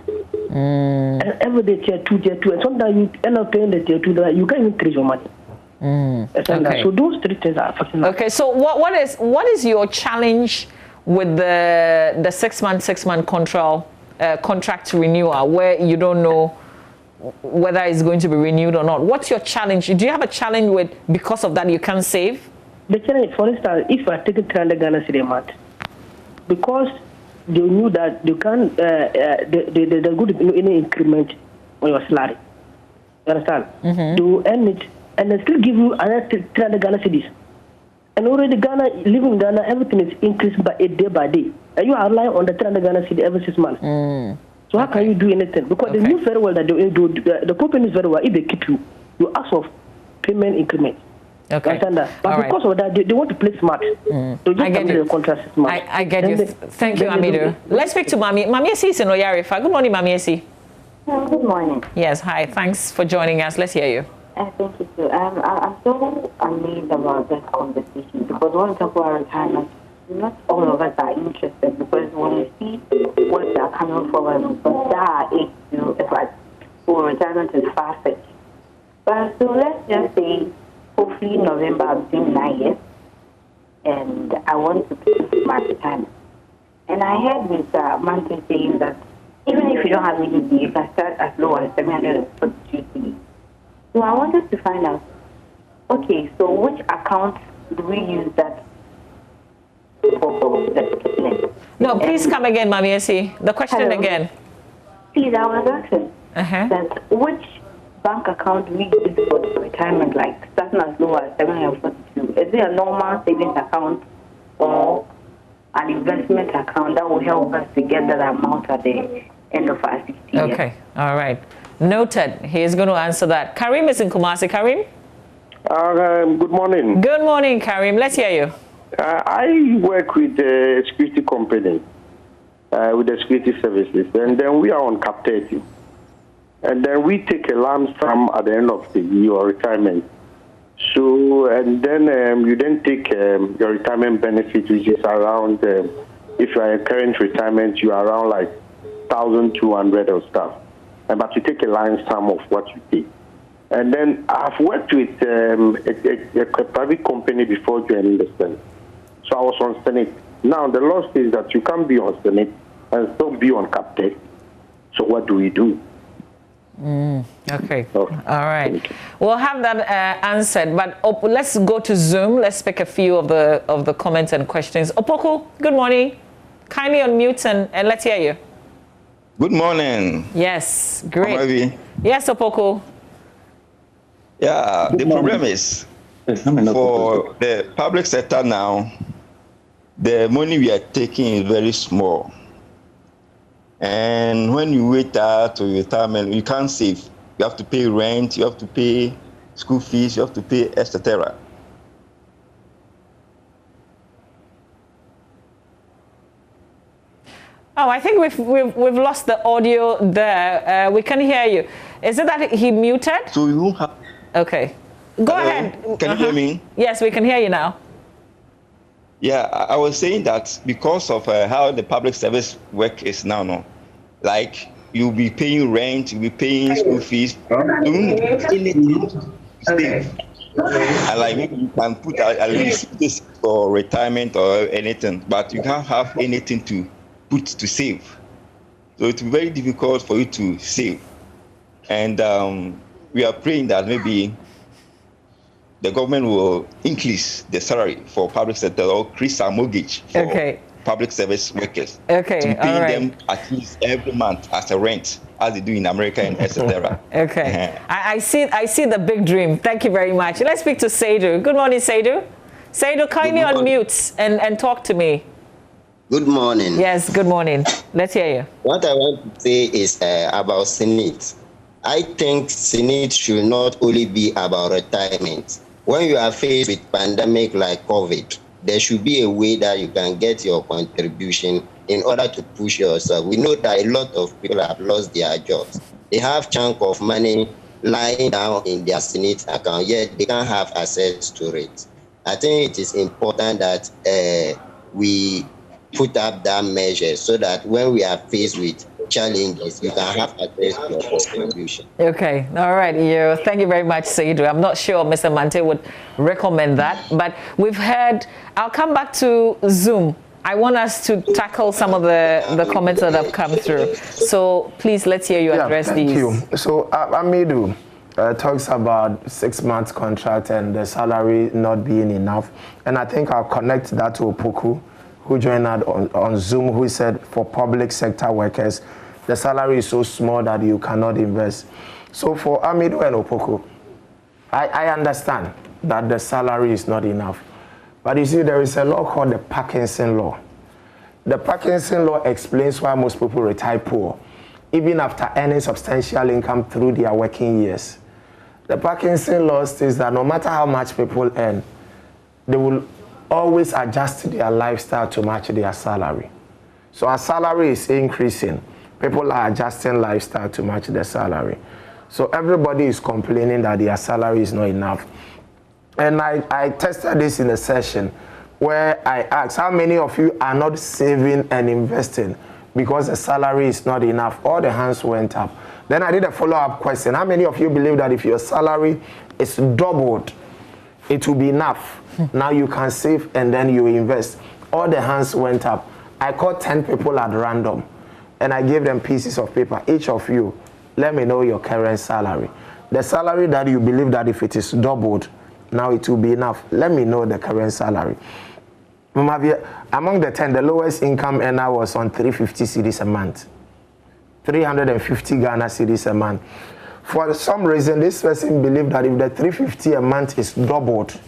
And every day tier 2, and sometimes you end up paying the tier 2 that you can't even trace your money. Okay. So those 3 things are affecting us. Okay, so what is your challenge with the 6 month contract renewal, where you don't know whether it's going to be renewed or not? What's your challenge? Do you have a challenge with, because of that, you can't save? The challenge, for instance, if I take 300 Ghana cedi a month, because they knew that they can't, they're going to do any increment on your salary. You understand? They will end it and they still give you another 300 Ghana cedis. And already living in Ghana, everything is increased by day by day. And you are relying on the 300 Ghana cedi every 6 months. So how can you do anything? Because they knew very well that the companies very well, if they keep you, you ask for payment increment. Okay. But because of that, they want to play smart. So just the contract smart. I get you. Thank you, Amidu. Let's speak to Mami. Mami Esi is in Oyarifa. Good morning, Mami Esi. Good morning. Yes, hi. Thanks for joining us. Let's hear you. Thank you, too. I'm so amazed about this conversation because when we talk about retirement, not all of us are interested because when we see what they are coming forward, but that age, it's like, retirement is far-fetched. But so let's just say, hopefully November I'll be 9 years, and I want to pay my retirement. And I heard Mr. Mante saying that even if you don't have anything, you can start as low as 742 cedis. So I wanted to find out, okay, so which account do we use that for the No, please come again, Mami Esi. The question again. Please, I was asking that which bank account we use for the retirement, like starting as low as 742. Is it a normal savings account or an investment account that will help us to get that amount at the end of our 60 years? Okay, all right. Noted. He is going to answer that. Karim is in Kumasi. Karim? Good morning. Good morning, Karim. Let's hear you. I work with a security company, with the security services, and then we are on Cap 30. And then we take a lump sum at the end of the year or retirement. So, and then you then take your retirement benefit, which is around, if you are in current retirement, you are around like 1,200 or stuff. But you take a line sum of what you pay. And then I've worked with a private company before joining the Senate. So I was on Senate. Now the law says that you can't be on Senate and still be on Cap 30. So what do we do? Okay. All right. We'll have that answered. But let's go to Zoom. Let's pick a few of the comments and questions. Opoku, good morning. Kindly unmute and let's hear you. Good morning. Yes, great. Amavi. Yes, Opoku. Yeah, the problem is for the public sector now, the money we are taking is very small. And when you wait out to retirement, you can't save. You have to pay rent, you have to pay school fees, you have to pay, etc. Oh, I think we've lost the audio there. We can hear you. Is it that he muted? So you have. Okay. Go ahead. Can you hear me? Yes, we can hear you now. Yeah, I was saying that because of how the public service work is now, like you'll be paying rent, you'll be paying school fees, you don't have anything to save. And like maybe you can put at least this for retirement or anything, but you can't have anything to put to save. So it's very difficult for you to save. And we are praying that maybe the government will increase the salary for public sector or increase our mortgage for public service workers. To be paying them at least every month as a rent, as they do in America and etc. I see the big dream. Thank you very much. Let's speak to Seydou. Good morning, Seydou. Seydou, kindly unmute and talk to me. Good morning. Yes, good morning. Let's hear you. What I want to say is about Senate. I think Senate should not only be about retirement. When you are faced with pandemic like COVID, there should be a way that you can get your contribution in order to push yourself. We know that a lot of people have lost their jobs. They have chunk of money lying down in their Senate account, yet they can't have access to it. I think it is important that we put up that measure so that when we are faced with challenges, you can have access to your contribution. Okay, all right. Thank you very much, Seydou. I'm not sure Mr. Mante would recommend that, but we've heard. I'll come back to Zoom. I want us to tackle some of the comments that have come through. So please, let's hear you address these. Thank you. So Amidu talks about 6 months contract and the salary not being enough, and I think I'll connect that to Opoku, who joined us on Zoom, who said for public sector workers, the salary is so small that you cannot invest. So for Amidu and Opoku, I understand that the salary is not enough. But you see, there is a law called the Parkinson Law. The Parkinson Law explains why most people retire poor, even after earning substantial income through their working years. The Parkinson Law states that no matter how much people earn, they will always adjust their lifestyle to match their salary. So as salary is increasing, people are adjusting lifestyle to match their salary. So everybody is complaining that their salary is not enough. And I tested this in a session where I asked, how many of you are not saving and investing because the salary is not enough? All the hands went up. Then I did a follow-up question. How many of you believe that if your salary is doubled, it will be enough? Now you can save and then you invest. All the hands went up. I called 10 people at random and I gave them pieces of paper. Each of you, let me know your current salary. The salary that you believe that if it is doubled, now it will be enough. Let me know the current salary. Among the 10, the lowest income earner was on 350 cedis a month. 350 Ghana cedis a month. For some reason, this person believed that if the 350 a month is doubled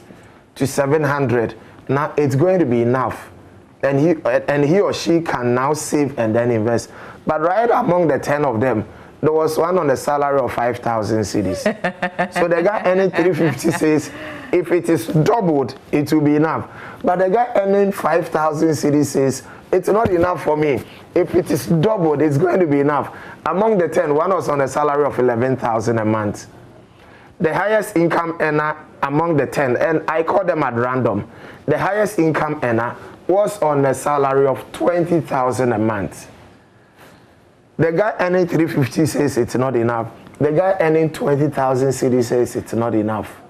to 700, now it's going to be enough. And he or she can now save and then invest. But right among the 10 of them, there was one on the salary of 5,000 cedis. So the guy earning 350 says, if it is doubled, it will be enough. But the guy earning 5,000 cedis says, it's not enough for me. If it is doubled, it's going to be enough. Among the 10, one was on a salary of 11,000 a month. The highest income earner among the 10, and I call them at random, the highest income earner was on a salary of 20,000 a month. The guy earning 350 says it's not enough. The guy earning 20,000 cedis says it's not enough.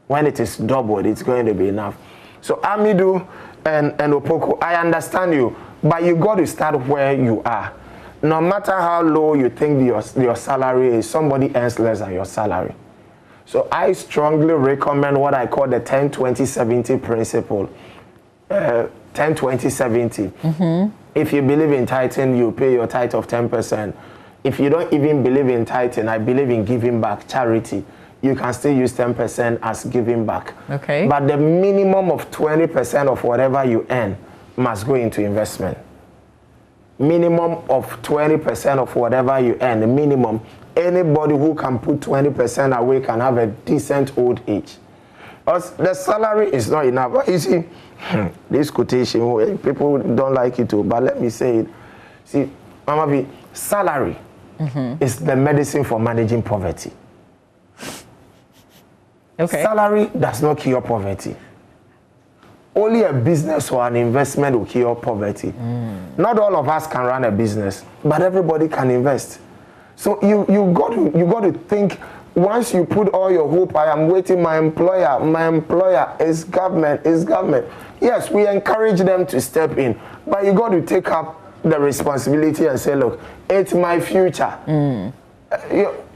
When it is doubled, it's going to be enough. So Amidu and Opoku, I understand you, but you got to start where you are. No matter how low you think your salary is, somebody earns less than your salary. So I strongly recommend what I call the 10-20-70 principle. 10-20-70. Mm-hmm. If you believe in tithing, you pay your tithe of 10%. If you don't even believe in tithing, I believe in giving back, charity, you can still use 10% as giving back. Okay. But the minimum of 20% of whatever you earn must go into investment. Minimum of 20% of whatever you earn, the minimum. Anybody who can put 20% away can have a decent old age. Because the salary is not enough. But you see, this quotation, people don't like it too, but let me say it. See, Mama B, salary is the medicine for managing poverty. Okay. Salary does not cure poverty. only a business or an investment will cure poverty. Not all of us can run a business, but everybody can invest. So you got to think. Once you put all your hope, I am waiting, my employer is government. Yes, we encourage them to step in, but you got to take up the responsibility and say, look, it's my future.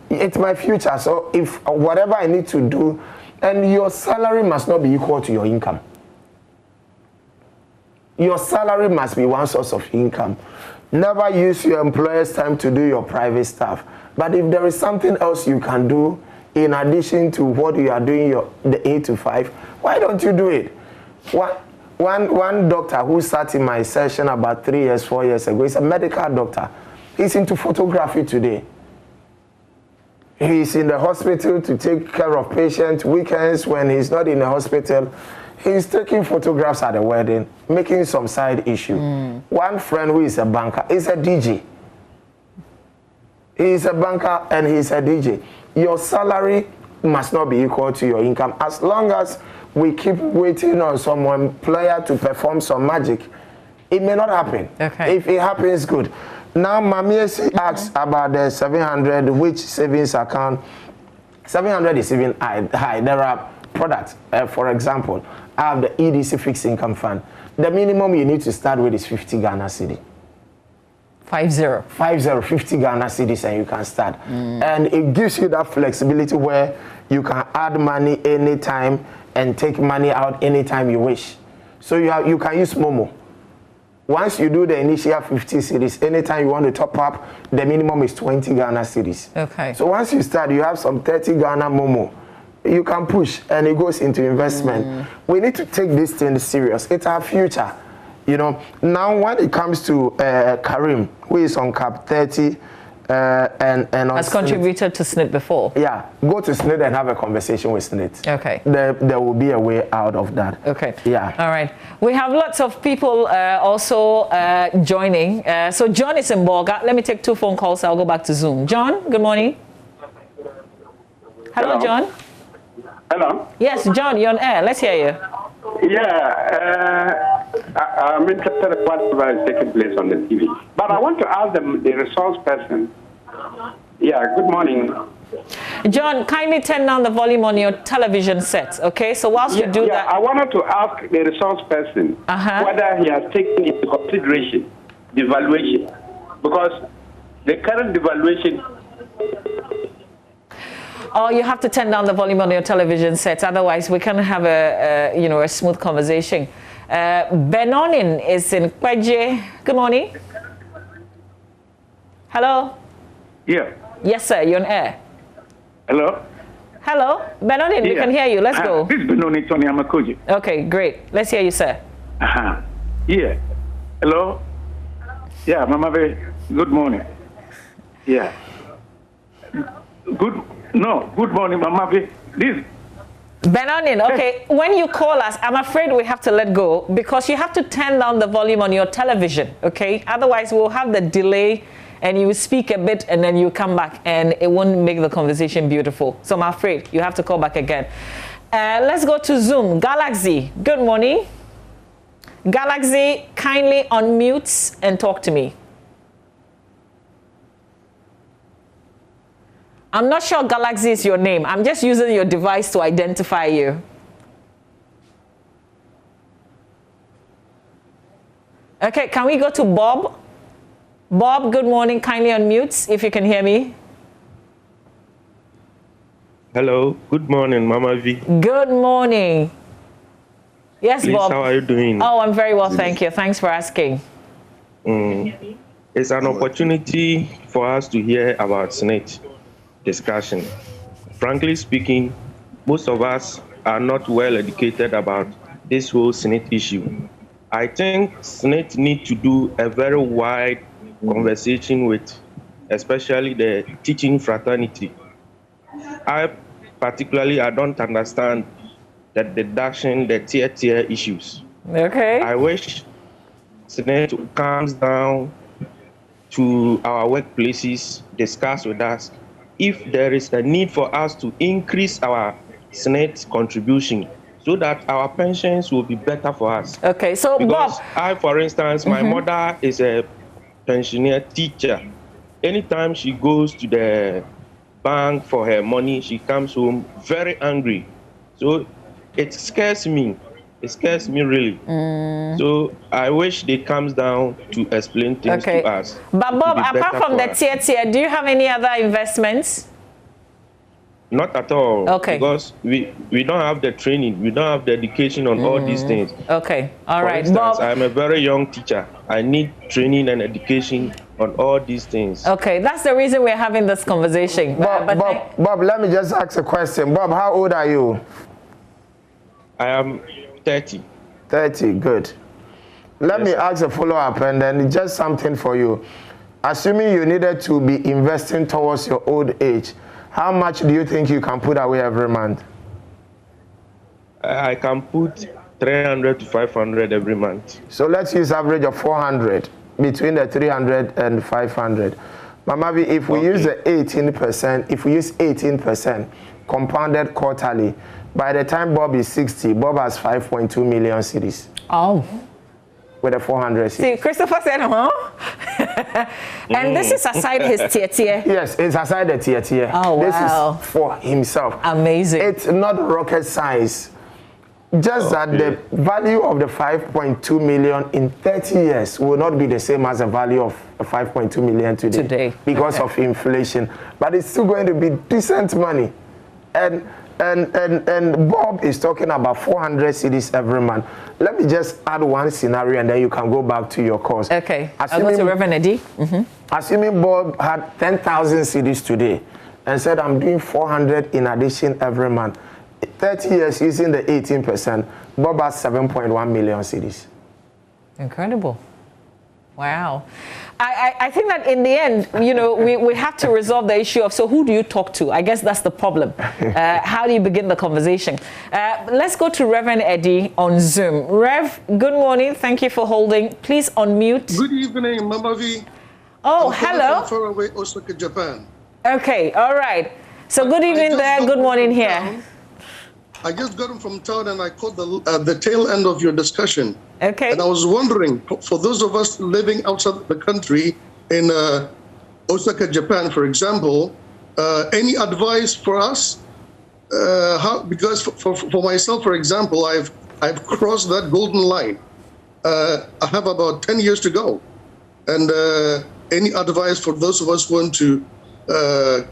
It's my future. So if whatever I need to do, and your salary must not be equal to your income. Your salary must be one source of income. Never use your employer's time to do your private stuff. But if there is something else you can do in addition to what you are doing, the 8 to 5, why don't you do it? One doctor who sat in my session about 3 years, 4 years ago, he's a medical doctor. He's into photography today. He's in the hospital to take care of patients. Weekends when he's not in the hospital, he's taking photographs at the wedding, making some side issue. One friend who is a banker is a DJ. He's a banker and he's a DJ. Your salary must not be equal to your income. As long as we keep waiting on some employer to perform some magic, it may not happen. Okay. If it happens, good. Now, Mamiesi asks about the 700, which savings account. 700 is even high. There are products. For example, I have the EDC fixed income fund. The minimum you need to start with is 50 Ghana cedi. 50 Ghana cedis, and you can start. And it gives you that flexibility where you can add money anytime and take money out anytime you wish. So you can use Momo. Once you do the initial 50 cedis, anytime you want to top up, the minimum is 20 Ghana cedis. Okay. So once you start, you have some 30 Ghana Momo. You can push, and it goes into investment. We need to take this thing serious. It's our future. You know, now when it comes to Karim, who is on cap 30 and on has contributed to SNIT before. Yeah, go to SNIT and have a conversation with SNIT. Okay. There will be a way out of that. Okay. Yeah. All right. We have lots of people also joining. So John is in Bolga. Let me take 2 phone calls. I'll go back to Zoom. John, good morning. Hello, John. Hello. Yes, John, you're on air. Let's hear you. Yeah, I'm interested in whatever is taking place on the TV. But I want to ask the resource person. Yeah, good morning. John, kindly turn down the volume on your television set, okay? So whilst you do that... I wanted to ask the resource person whether he has taken into consideration devaluation. Because the current devaluation... Oh, you have to turn down the volume on your television set. Otherwise, we can't have a smooth conversation. Benonin is in Kweje. Good morning. Hello? Yeah. Yes, sir. You're on air. Hello? Hello? Benonin, we can hear you. Let's go. This is Benonin Tony Amakoji. Okay, great. Let's hear you, sir. Yeah. Hello? Yeah, Mama Bay. Good morning. Yeah. Good morning, Mama Bay. This Benonin, okay, when you call us, I'm afraid we have to let go because you have to turn down the volume on your television, okay? Otherwise, we'll have the delay and you speak a bit and then you come back and it won't make the conversation beautiful. So I'm afraid you have to call back again. Let's go to Zoom. Galaxy, good morning. Galaxy, kindly unmute and talk to me. I'm not sure Galaxy is your name. I'm just using your device to identify you. Okay, can we go to Bob? Bob, good morning. Kindly unmute if you can hear me. Hello. Good morning, Mama V. Good morning. Yes, Please, Bob. How are you doing? Oh, I'm very well, thank you. Thanks for asking. It's an opportunity for us to hear about SNIT discussion. Frankly speaking, most of us are not well educated about this whole SNIT issue. I think SNIT need to do a very wide conversation with especially the teaching fraternity. I don't understand the deduction, the tier issues. Okay. I wish SNIT comes down to our workplaces, discuss with us if there is a need for us to increase our SNIT contribution so that our pensions will be better for us. Okay, so because Bob, I, for instance, my mother is a pensioner teacher. Anytime she goes to the bank for her money, she comes home very angry. So it scares me. It scares me really. So I wish they comes down to explain things to us. But Bob, apart from the tier, do you have any other investments? Not at all. Okay. Because we don't have the training, we don't have the education on all these things. Okay. All right. For instance, Bob, I'm a very young teacher. I need training and education on all these things. Okay, that's the reason we're having this conversation. Bob, let me just ask a question. Bob, how old are you? I am 30. 30, good. Let me ask a follow-up and then just something for you. Assuming you needed to be investing towards your old age, how much do you think you can put away every month? I can put 300 to 500 every month. So let's use average of 400, between the 300 and 500. Mama, if we use the 18%, if we use 18% compounded quarterly, by the time Bob is 60, Bob has 5.2 million cedis. Oh. With a 400 See, Christopher said, huh? And this is aside his tier. Yes, it's aside the tier. Oh, wow. This is for himself. Amazing. It's not rocket science. Just that the value of the 5.2 million in 30 years will not be the same as the value of 5.2 million today. Because of inflation. But it's still going to be decent money. And Bob is talking about 400 cedis every month. Let me just add one scenario and then you can go back to your course. Okay. I'll go to Reverend Eddie. Assuming Bob had 10,000 cedis today and said, I'm doing 400 in addition every month. 30 years using the 18%, Bob has 7.1 million cedis. Incredible. Wow. I think that in the end, you know, we have to resolve the issue of, so who do you talk to? I guess that's the problem. How do you begin the conversation? Let's go to Reverend Eddie on Zoom. Rev, good morning. Thank you for holding. Please unmute. Good evening, Mama V. Oh, I'm hello. from far away Osaka, Japan. Okay, all right. So good evening there, good morning here. I just got him from town and I caught the tail end of your discussion. Okay. And I was wondering, for those of us living outside the country, in Osaka, Japan, for example, any advice for us? Because for myself, for example, I've crossed that golden line. I have about 10 years to go. And any advice for those of us who want to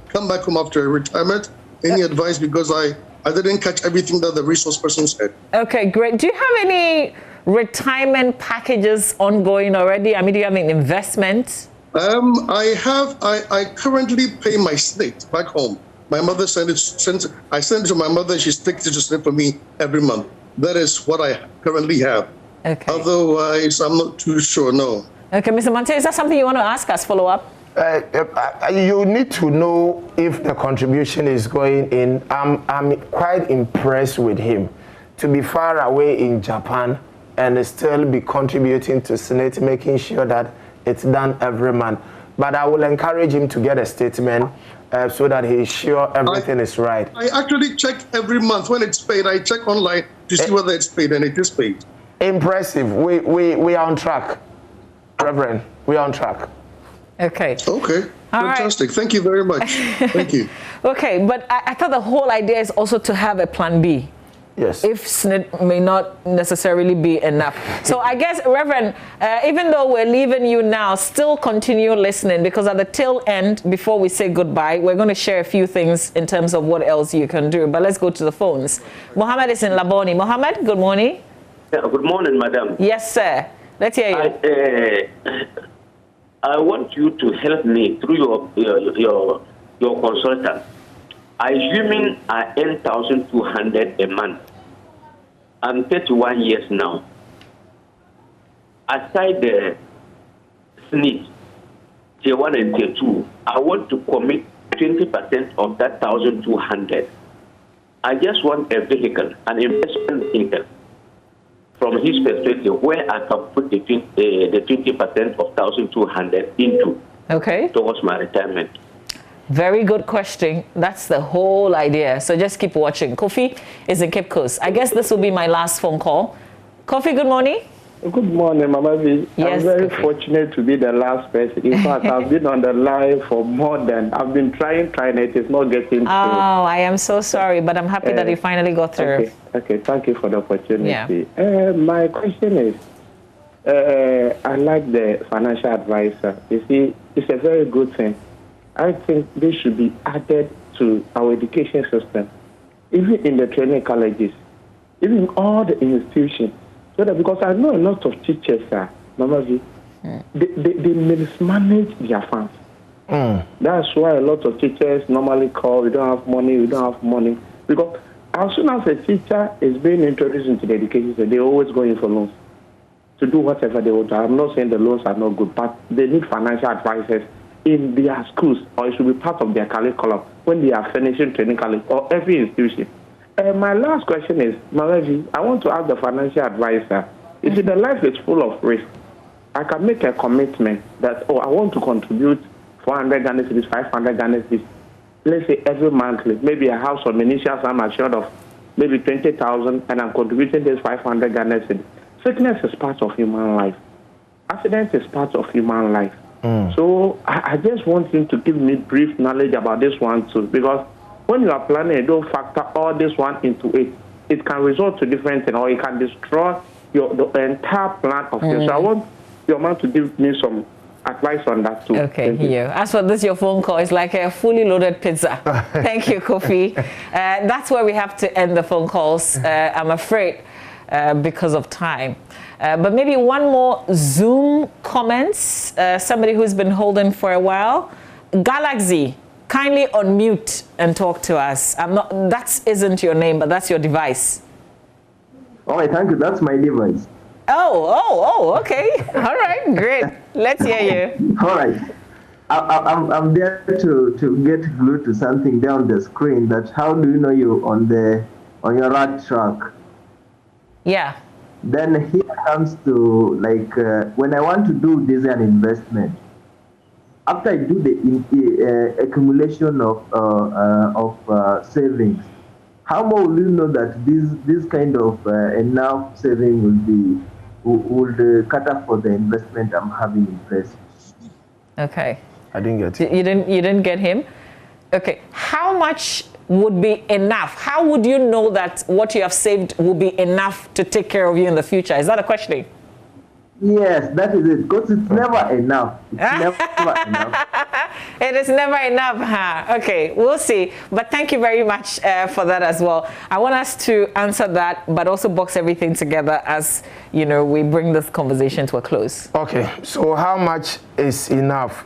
come back home after retirement? Any advice? Because I didn't catch everything that the resource person said. Okay, great. Do you have any retirement packages ongoing already? I mean, do you have an investment? I currently pay my SNP back home. My mother I sent it to my mother. She sticks it to SNP for me every month. That is what I currently have. Okay. Otherwise, I'm not too sure, no. Okay, Mr. Monte, is that something you want to ask us, follow up? You need to know if the contribution is going in. I'm quite impressed with him to be far away in Japan and still be contributing to Senate, making sure that it's done every month. But I will encourage him to get a statement so that he's sure everything is right. I actually check every month when it's paid. I check online to see whether it's paid, and it is paid. Impressive. We are on track, Reverend. We are on track. Okay. Okay. Fantastic. Right. Thank you very much. Thank you. Okay, but I thought the whole idea is also to have a plan B. Yes. If SNP may not necessarily be enough. So I guess, Reverend, even though we're leaving you now, still continue listening, because at the tail end, before we say goodbye, we're going to share a few things in terms of what else you can do. But let's go to the phones. Mohammed is in Laboni. Mohammed, good morning. Yeah, good morning, madam. Yes, sir. Let's hear you. I want you to help me through your consultant. Assuming I earn 1,200 a month. I'm 31 years now. Aside the SNP, Tier 1 and Tier 2, I want to commit 20% of that 1,200. I just want a vehicle, an investment vehicle. From his perspective, where I can put the 20% of 1,200 into, towards my retirement. Very good question. That's the whole idea. So just keep watching. Kofi is in Cape Coast. I guess this will be my last phone call. Kofi, good morning. Good morning, Mama V. Yes, I'm very fortunate to be the last person. In fact, I've been on the line for more than, I've been trying, it is not getting through. Oh, I am so sorry, but I'm happy that you finally got through. Okay, thank you for the opportunity. Yeah. My question is, I like the financial advisor. You see, it's a very good thing. I think this should be added to our education system, even in the training colleges, even all the institutions. So that, because I know a lot of teachers, Mama V, they mismanage their funds. That's why a lot of teachers normally call, we don't have money. Because as soon as a teacher is being introduced into the education system, they're always going for loans to do whatever they want. I'm not saying the loans are not good, but they need financial advisors in their schools, or it should be part of their curriculum when they are finishing training college or every institution. My last question is, Malaji, I want to ask the financial advisor, if the life is full of risk, I can make a commitment that, I want to contribute 400 Ghana cedis, 500 Ghana cedis, let's say every monthly. Maybe a house of initial sum assured of maybe 20,000, and I'm contributing this 500 Ghana cedis. Sickness is part of human life. Accident is part of human life. So I just want him to give me brief knowledge about this one too, because when you are planning, you don't factor all this one into it. It can result to different things, or it can destroy the entire plan of yours. So I want your man to give me some advice on that too. Okay, here. As for this, your phone call is like a fully loaded pizza. Thank you, Kofi. That's where we have to end the phone calls, I'm afraid, because of time. But maybe one more Zoom comments. Somebody who's been holding for a while. Galaxy, kindly unmute and talk to us. That isn't your name, but that's your device. All right, thank you. That's my device. Oh, okay. All right, great. Let's hear you. All right. I'm there to get glued to something there on the screen. That how do you know you're on your right track? Yeah. Then here comes to when I want to do this an investment. After I do the accumulation of savings, how more will you know that this kind of enough saving will cater for the investment I'm having in place? Okay. I didn't get it. You didn't get him? Okay. How much would be enough? How would you know that what you have saved will be enough to take care of you in the future? Is that a question? Yes, that is it. Because it's never enough. It's never enough. It is never enough, huh? Okay, we'll see. But thank you very much for that as well. I want us to answer that, but also box everything together as, we bring this conversation to a close. Okay, so how much is enough?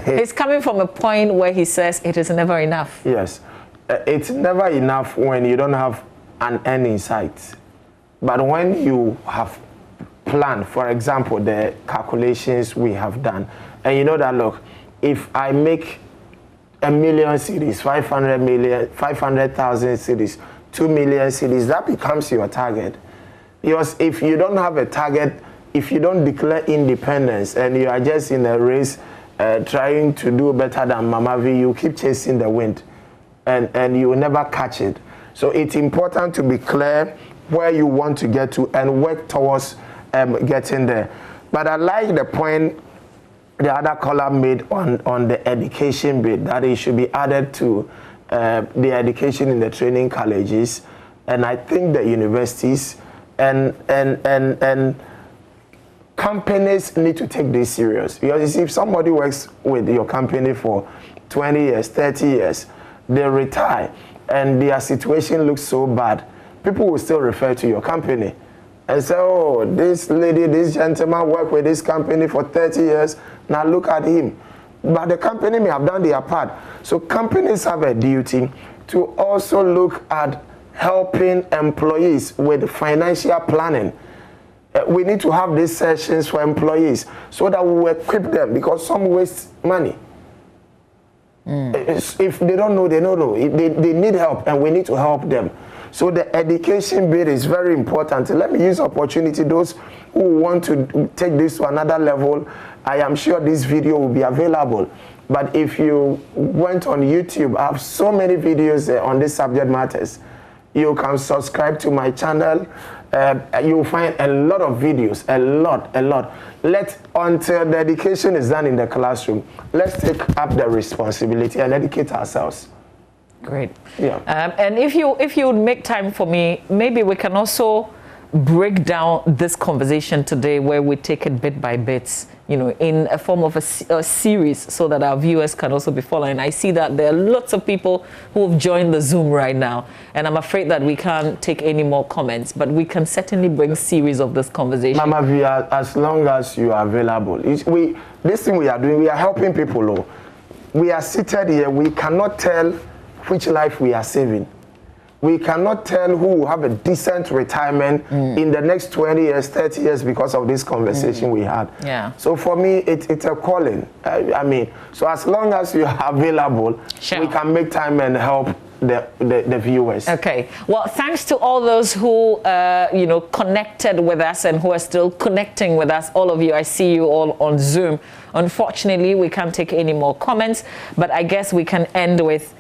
He's coming from a point where he says it is never enough. Yes, it's never enough when you don't have an end in sight. But when you have planned, for example, the calculations we have done, and you know that, look, if I make 1 million cedis, 500,000 cedis, 2 million cedis, that becomes your target. Because if you don't have a target, if you don't declare independence and you are just in a race trying to do better than Mama V, you keep chasing the wind and you will never catch it. So it's important to be clear where you want to get to and work towards getting there. But I like the point the other caller made on the education bit, that it should be added to the education in the training colleges, and I think the universities and companies need to take this serious. Because you see, if somebody works with your company for 20 years, 30 years, they retire and their situation looks so bad, people will still refer to your company and say, oh, this lady, this gentleman worked with this company for 30 years, now look at him. But the company may have done their part. So companies have a duty to also look at helping employees with financial planning. We need to have these sessions for employees so that we will equip them, because some waste money. If they don't know, they don't know. They need help, and we need to help them. So the education bit is very important. Let me use opportunity. Those who want to take this to another level, I am sure this video will be available But if you went on YouTube, I have so many videos on these subject matters. You can subscribe to my channel. You'll find a lot of videos, a lot. Until the education is done in the classroom, let's take up the responsibility and educate ourselves. Great. Yeah. And if you would make time for me, maybe we can also break down this conversation today where we take it bit by bit, you know, in a form of a series so that our viewers can also be following. I see that there are lots of people who have joined the Zoom right now, and I'm afraid that we can't take any more comments, but we can certainly bring series of this conversation. Mama Via, as long as you are available. This thing we are doing, we are helping people. Oh. We are seated here, we cannot tell which life we are saving. We cannot tell who will have a decent retirement in the next 20 years, 30 years because of this conversation we had. Yeah. So for me, it's a calling. I mean, so as long as you are available, we can make time and help the viewers. Okay. Well, thanks to all those who, you know, connected with us and who are still connecting with us. All of you, I see you all on Zoom. Unfortunately, we can't take any more comments, but I guess we can end with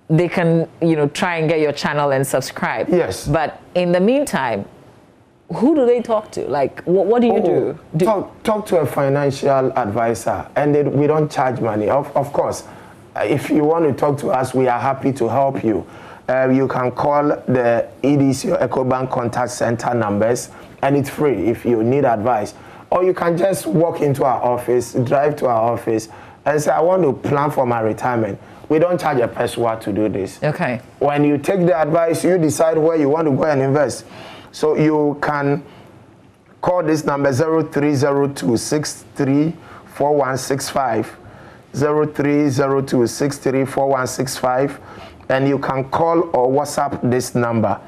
they can, you know, try and get your channel and subscribe. Yes. But in the meantime, who do they talk to? Like, what do you do? Talk to a financial advisor, and we don't charge money. Of course, if you want to talk to us, we are happy to help you. You can call the EDC or EcoBank contact center numbers, and it's free if you need advice. Or you can just walk into our office, drive to our office, and say, I want to plan for my retirement. We don't charge a pesewa to do this. Okay. When you take the advice, you decide where you want to go and invest. So you can call this number 0302634165, 0302634165, and you can call or WhatsApp this number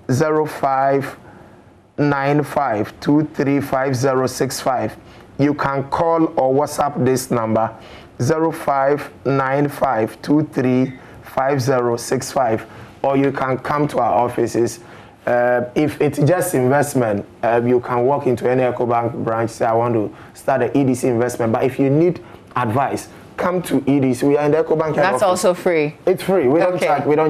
0595235065. You can call or WhatsApp this number 0595235065, or you can come to our offices. If it's just investment, you can walk into any EcoBank branch, say I want to start an EDC investment. But if you need advice, come to EDC. We are in the EcoBank. That's also free. It's free. We don't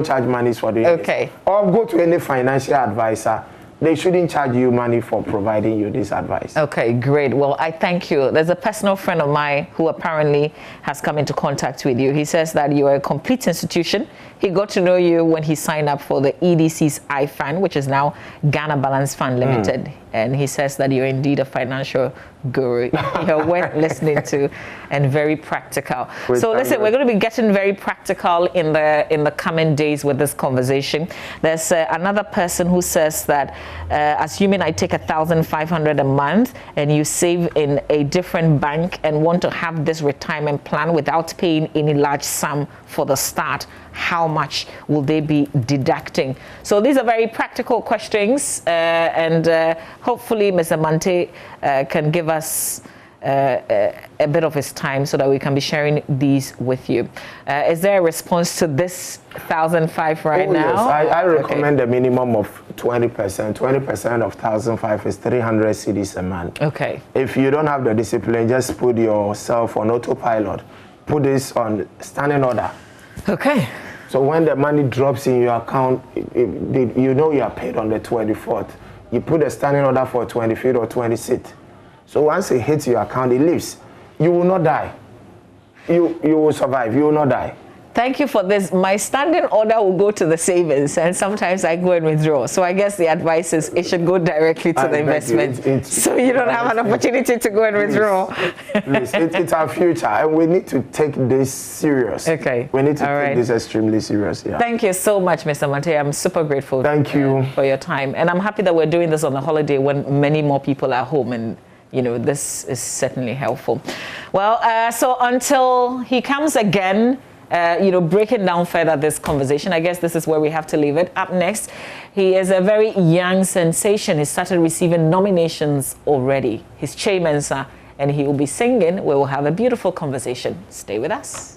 charge money for doing this. Or go to any financial advisor. They shouldn't charge you money for providing you this advice. Okay, great. Well, I thank you. There's a personal friend of mine who apparently has come into contact with you. He says that you are a complete institution. He got to know you when he signed up for the EDC's iFund, which is now Ghana Balance Fund Limited. And he says that you're indeed a financial guru. You're worth listening to and very practical. So listen, we're going to be getting very practical in the coming days with this conversation. There's another person who says that assuming I take 1,500 a month and you save in a different bank and want to have this retirement plan without paying any large sum for the start, how much will they be deducting? So these are very practical questions, and hopefully Mr. Mante can give us a bit of his time so that we can be sharing these with you. Is there a response to this 1,500 right now? Yes, I recommend a minimum of 20%. 20% of 1,500 is 300 cedis a month. Okay. If you don't have the discipline, just put yourself on autopilot. Put this on standing order. Okay. So when the money drops in your account, you know you are paid on the 24th. You put a standing order for 25th or 26th. So once it hits your account, it leaves. You will not die. You will survive. You will not die. Thank you for this. My standing order will go to the savings, and sometimes I go and withdraw. So I guess the advice is it should go directly to the investment. So you don't have an opportunity to go and withdraw. Please, it's our future, and we need to take this serious. Okay. We need to take this extremely serious. Yeah. Thank you so much, Mr. Mante. I'm super grateful. Thank you for your time, and I'm happy that we're doing this on a holiday when many more people are home, and you know this is certainly helpful. Well, so until he comes again. You know, breaking down further this conversation, I guess this is where we have to leave it. Up next, he is a very young sensation. He started receiving nominations already. He's Che Mensah, and he will be singing. We will have a beautiful conversation. Stay with us.